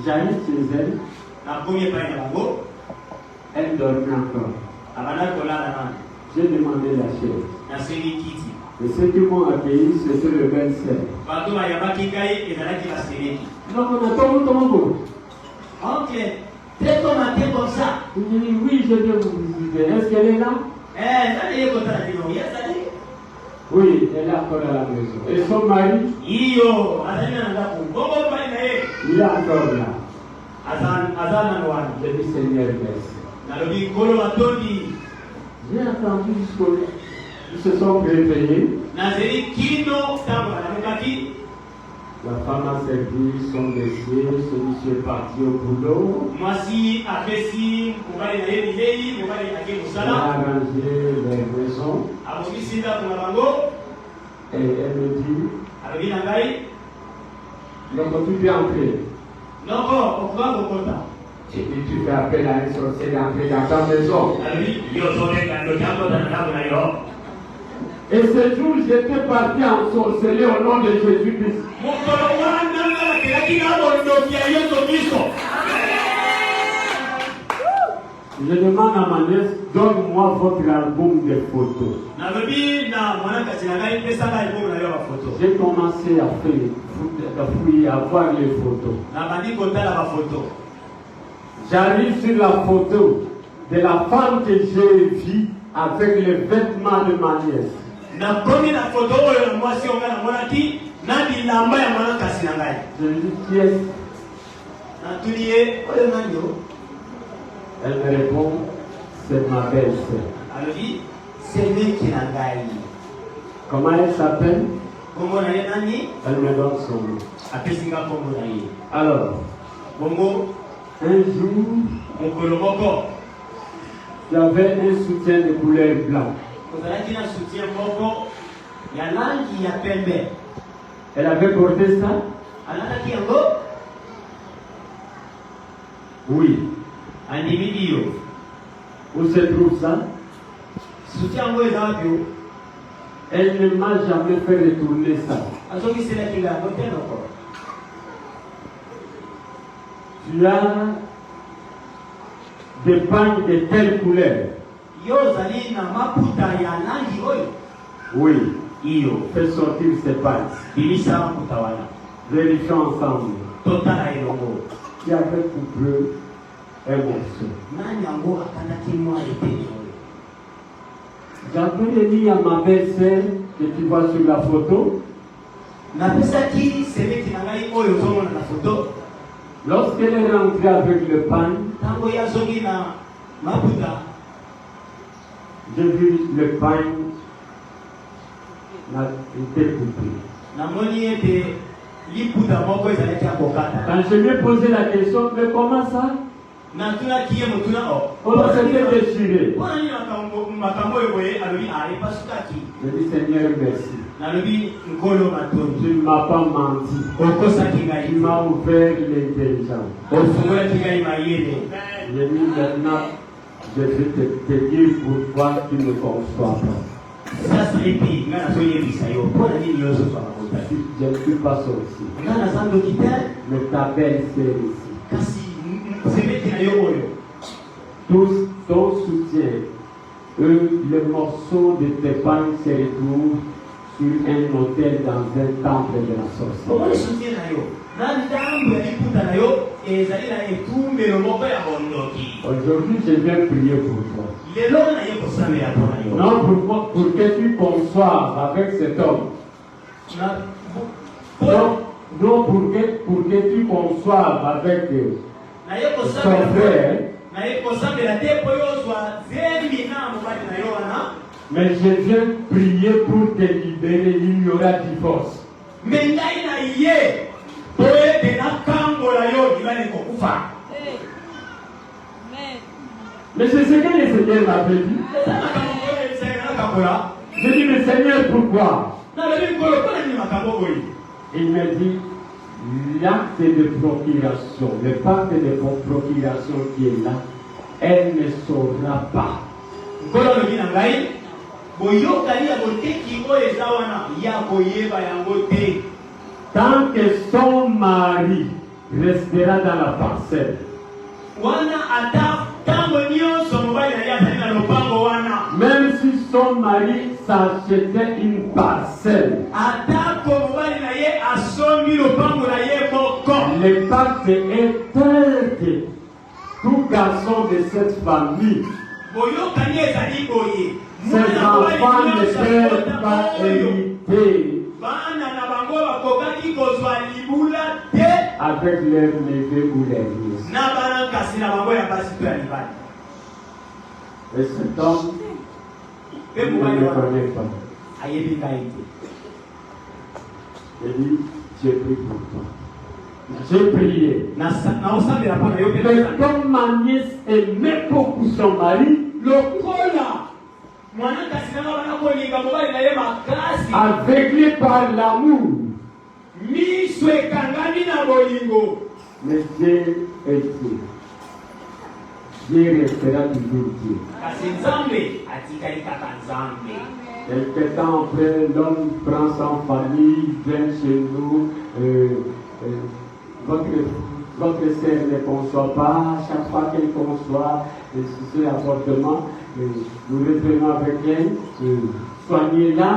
J'arrive chez elle. Elle dormait encore. J'ai demandé la chaise. Et ceux qui m'ont accueilli, c'était le belle-sœur. Donc on a tout. Ok, très tôt matin comme ça. Il dit oui, je vais vous visiter. Est-ce qu'elle est là? Oui, elle est encore à la maison. Et son mari? Il est encore là. Je dis Seigneur, merci. J'ai attendu jusqu'au. Ils se sont préparés. La femme a servi son dossier, ce monsieur est parti au boulot. Elle a arrangé les maisons. Et elle me dit, donc tu peux entrer. Et puis tu fais appel à un sorcier d'entrer dans ta maison. Et ce jour, j'étais parti en sorcellerie au nom de Jésus-Christ. Je demande à ma nièce, donne-moi votre album de photos. J'ai commencé à fouiller, à voir les photos. J'arrive sur la photo de la femme que j'ai vue avec les vêtements de ma nièce. Je lui dis, qui est-ce? Elle me répond, c'est ma belle-sœur. Comment elle s'appelle? Elle me donne son nom. Alors, un jour, j'avais un soutien de couleur blanc. Elle avait porté ça? Oui. Où se trouve ça? Elle ne m'a jamais fait retourner ça. Tu as des pagnes de telle couleur? Oui. Fais sortir ces pagnes. Vérifions ensemble. Qui avait coupé un morceau? J'avais dit à ma belle-sœur que tu vois sur la photo. Lorsqu'elle est rentrée avec le pain, j'ai vu le pain était coupé. Quand je lui ai posé la question, mais comment ça? On s'était déchiré. Je dis Seigneur, merci. Tu ne m'as pas menti. Tu m'as ouvert l'intelligence. Je dis maintenant, je vais te dire pourquoi tu ne conçois pas. Je ne suis pas sorti. Mais ta belle-sœur ici. Tous ton soutien, le morceau de tes pagnes se retrouve sur un autel dans un temple de la sorcellerie. Aujourd'hui, je viens prier pour toi. Non, pour que tu conçoives avec cet homme. Non, pour que tu conçoives avec son frère. Mais je viens prier pour te libérer, il y aura divorce. Mais c'est ce que le Seigneur m'avait dit. Je dis, mais Seigneur, pourquoi? Il me dit, l'acte de procuration, le pacte de procuration qui est là, elle ne saura pas. Tant que son mari restera dans la parcelle, même si son mari s'achetait une parcelle, le pacte est tel que tout garçon de cette famille, ses enfants ne peuvent pas hériter avec leur neveu ou leur nièce. Et cet homme ne me connaît pas. J'ai dit, j'ai prié pour toi. J'ai prié. Mais comme ma nièce aimait beaucoup son mari, aveuglé par l'amour, mais Dieu est Dieu. Dieu restera toujours Dieu. Quelque temps après, l'homme prend son famille, vient chez nous. Votre sœur ne conçoit pas. Chaque fois qu'elle conçoit ce apportement, nous revenons avec elle. Soignez-la.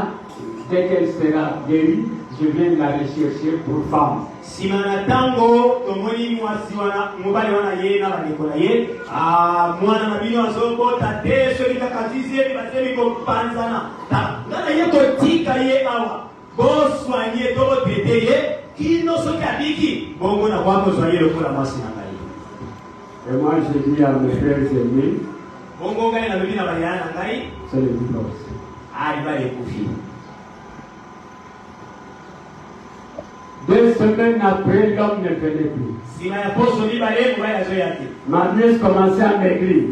Dès qu'elle sera guérie, je viens la rechercher pour femme. Si manatango tomoni mwasi wana mubali wana ye na bandeko na ye mwana na bino azoko tate soki kakatize basemi ko panzana ta ngana ye ko tika ye awa boswanye to tete ye kino soki abiki bongo na kwako soye lokola mwasi na ngai. Et moi je dis à mes frères et amis, bongo ngai na bino bayana ngai c'est le divorce. Ai ba ye kufi. 2 semaines après, l'homme ne venait plus. Ma nièce commençait à maigrir.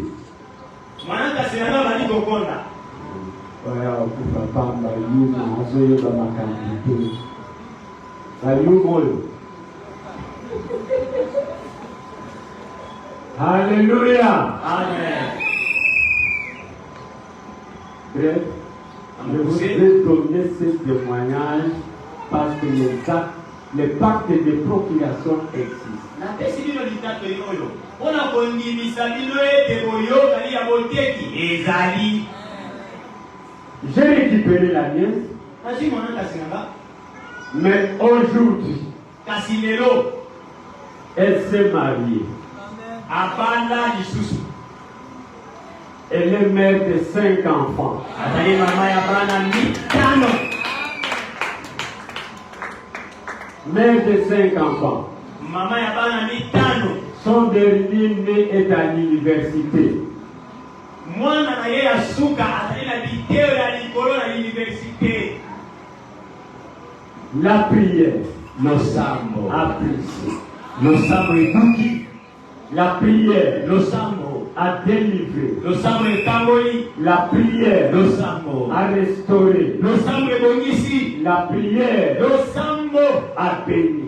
Alléluia. Amen. Bref, je vous ai donné ce témoignage parce que les pactes de procuration existent. J'ai récupéré la nièce, mais aujourd'hui, elle s'est mariée. Elle est mère de 5 enfants. Mère de 5 enfants. Son dernier né est à l'université. La prière a pris. La prière a délivré. La prière a restauré. La prière a béni.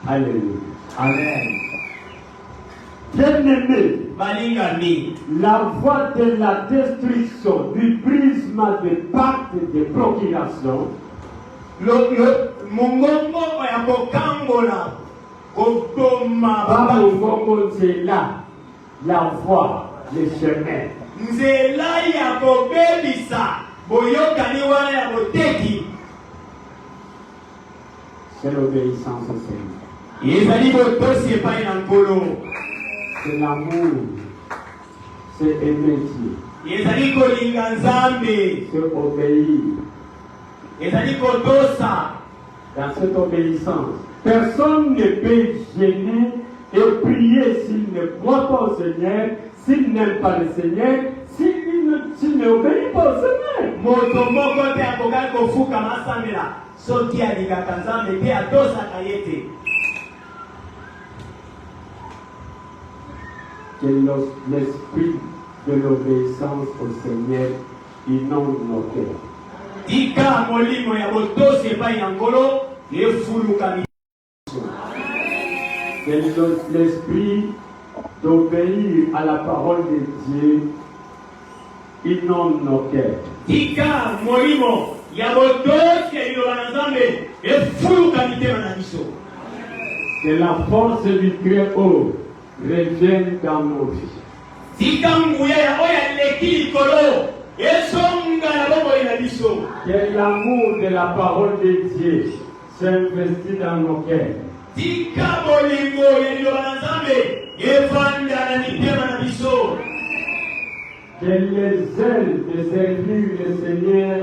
Alléluia. Amen. Bien-aimé, la voie de la destruction du prisme des pactes de procuration c'est là la voie, le chemin. C'est l'obéissance au Seigneur. C'est l'amour. C'est aimer Dieu. C'est obéir. Dans cette obéissance, personne ne peut gêner et prier s'il ne croit pas au Seigneur, s'il n'aime pas le Seigneur, s'il n'obéit pas au Seigneur. Que l'esprit de l'obéissance au Seigneur inonde nos cœurs. Que l'esprit d'obéir à la parole de Dieu inonde nos cœurs. Que la force du Très-Haut revienne dans nos vies. Que l'amour de la parole de Dieu s'investit dans nos cœurs. Que les ailes de servir le Seigneur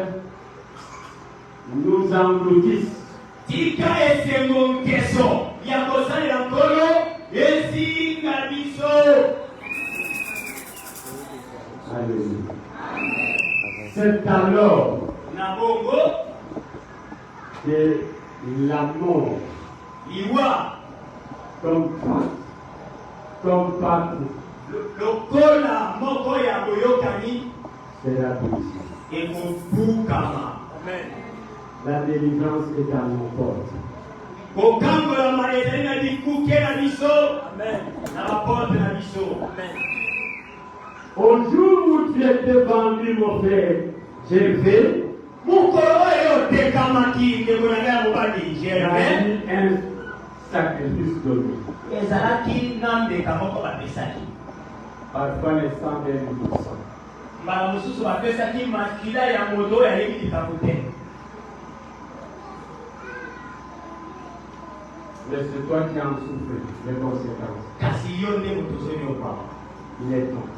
nous engloutissent. Alléluia. C'est alors que l'amour comme pacte sera brisé. La délivrance est à nos portes. Au jour où tu étais vendu, mon frère, j'ai fait un sacrifice donné. Parfois les sang d'un innocent. Mais c'est toi qui en souffres les conséquences. Il est temps.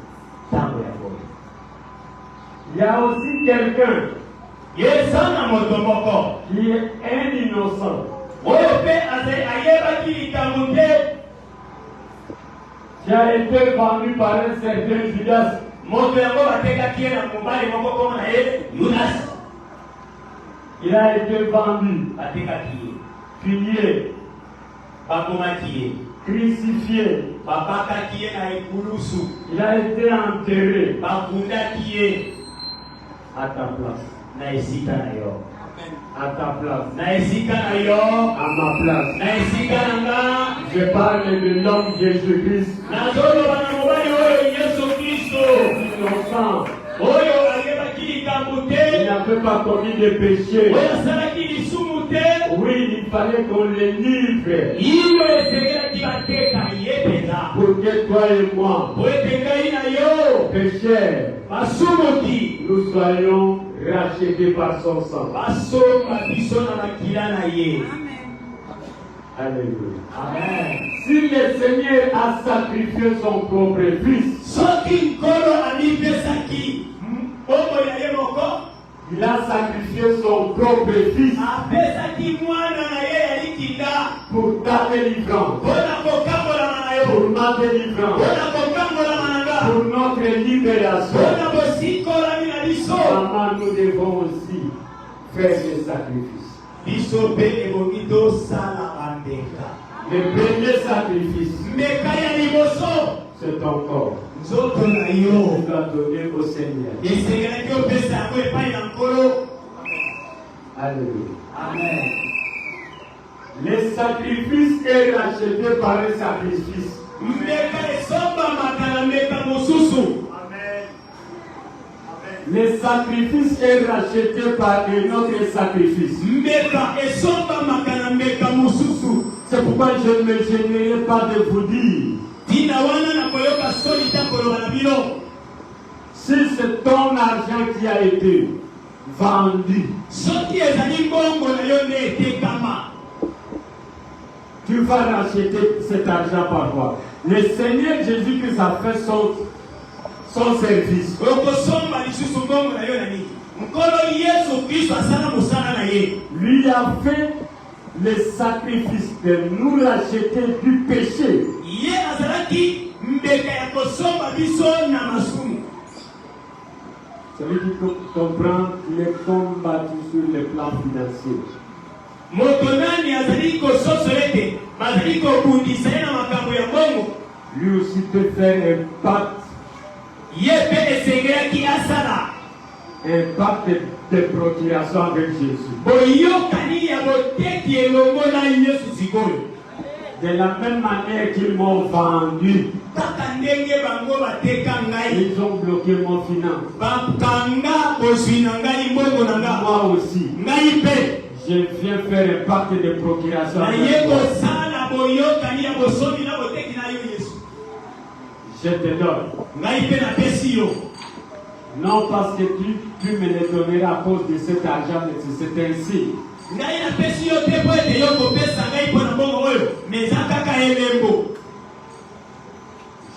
Il y a aussi quelqu'un qui est un innocent. Qui a été vendu par un certain Judas Il a été vendu, pillé, crucifié. Il a été enterré à ta place. À ta place. À ma place. Je parle de l'homme Jésus-Christ. Innocent. Il n'avait pas commis de péché. Oui, il fallait qu'on le livre. Pour que toi et moi, pécheurs, nous soyons rachetés par son sang. Alléluia. Amen. Si le Seigneur a sacrifié son propre fils, il a sacrifié son propre fils pour ta délivrance, pour ma délivrance, pour notre libération. Maman, nous devons aussi faire des sacrifices. Le premier sacrifice, c'est ton corps. Tu dois donner au Seigneur. Alléluia. Amen. Le sacrifice est racheté par un sacrifice. Le sacrifice est racheté par un autre sacrifice. C'est pourquoi je ne me gênerai pas de vous dire. Si c'est ton argent qui a été vendu, tu vas racheter cet argent par quoi? Le Seigneur Jésus-Christ a fait son service. Lui a fait le sacrifice de nous racheter du péché. Celui qui comprend les combattu sur le plan financier. Lui aussi peut faire un pacte. Un pacte de procuration avec Jésus. De la même manière qu'ils m'ont vendu, ils ont bloqué mon finance. Moi aussi, je viens faire un pacte de procuration avec toi. Je te donne. Non parce que tu me le donneras à cause de cet argent, mais c'est ainsi.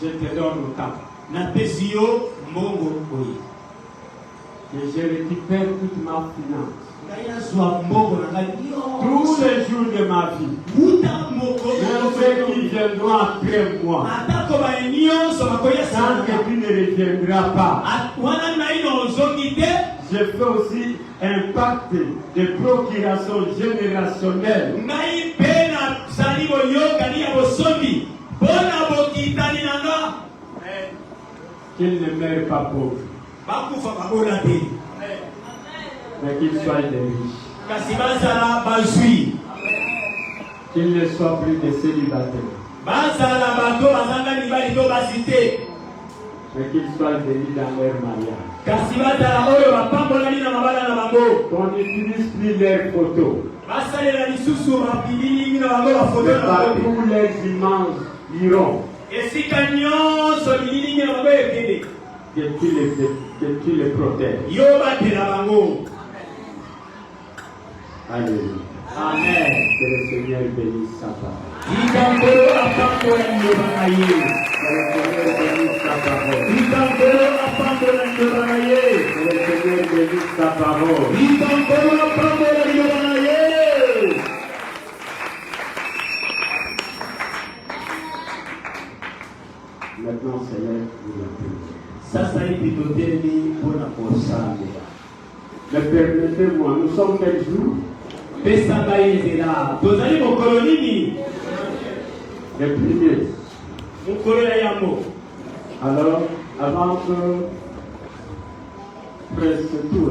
Je te donne le temps. Et je récupère toute ma finance. Tous les jours de ma vie. Même ceux qui viendront après moi. Tant que tu ne reviendras pas. Je fais aussi un pacte de procuration générationnelle. Qu'il ne meure pas pauvre. Mais qu'il soit riche. Qu'il ne soit plus de célibataire. Mais qu'ils soient bénis dans leur mariage. Qu'on n'utilise plus leurs photos. Mais partout les images iront. Que tu les protèges. Alléluia. Amen. Que le Seigneur bénisse sa parole. Que le Seigneur bénisse sa parole. Que le Seigneur bénisse sa parole. Maintenant, c'est l'heure pour la prière. sasa hivi totemi mpona kosambela. Mais permettez-moi, nous sommes quel jour? Pesa baezela tozali mokolo nini? Les premiers. Mokolo ya yambo. Alors, avant que presque tout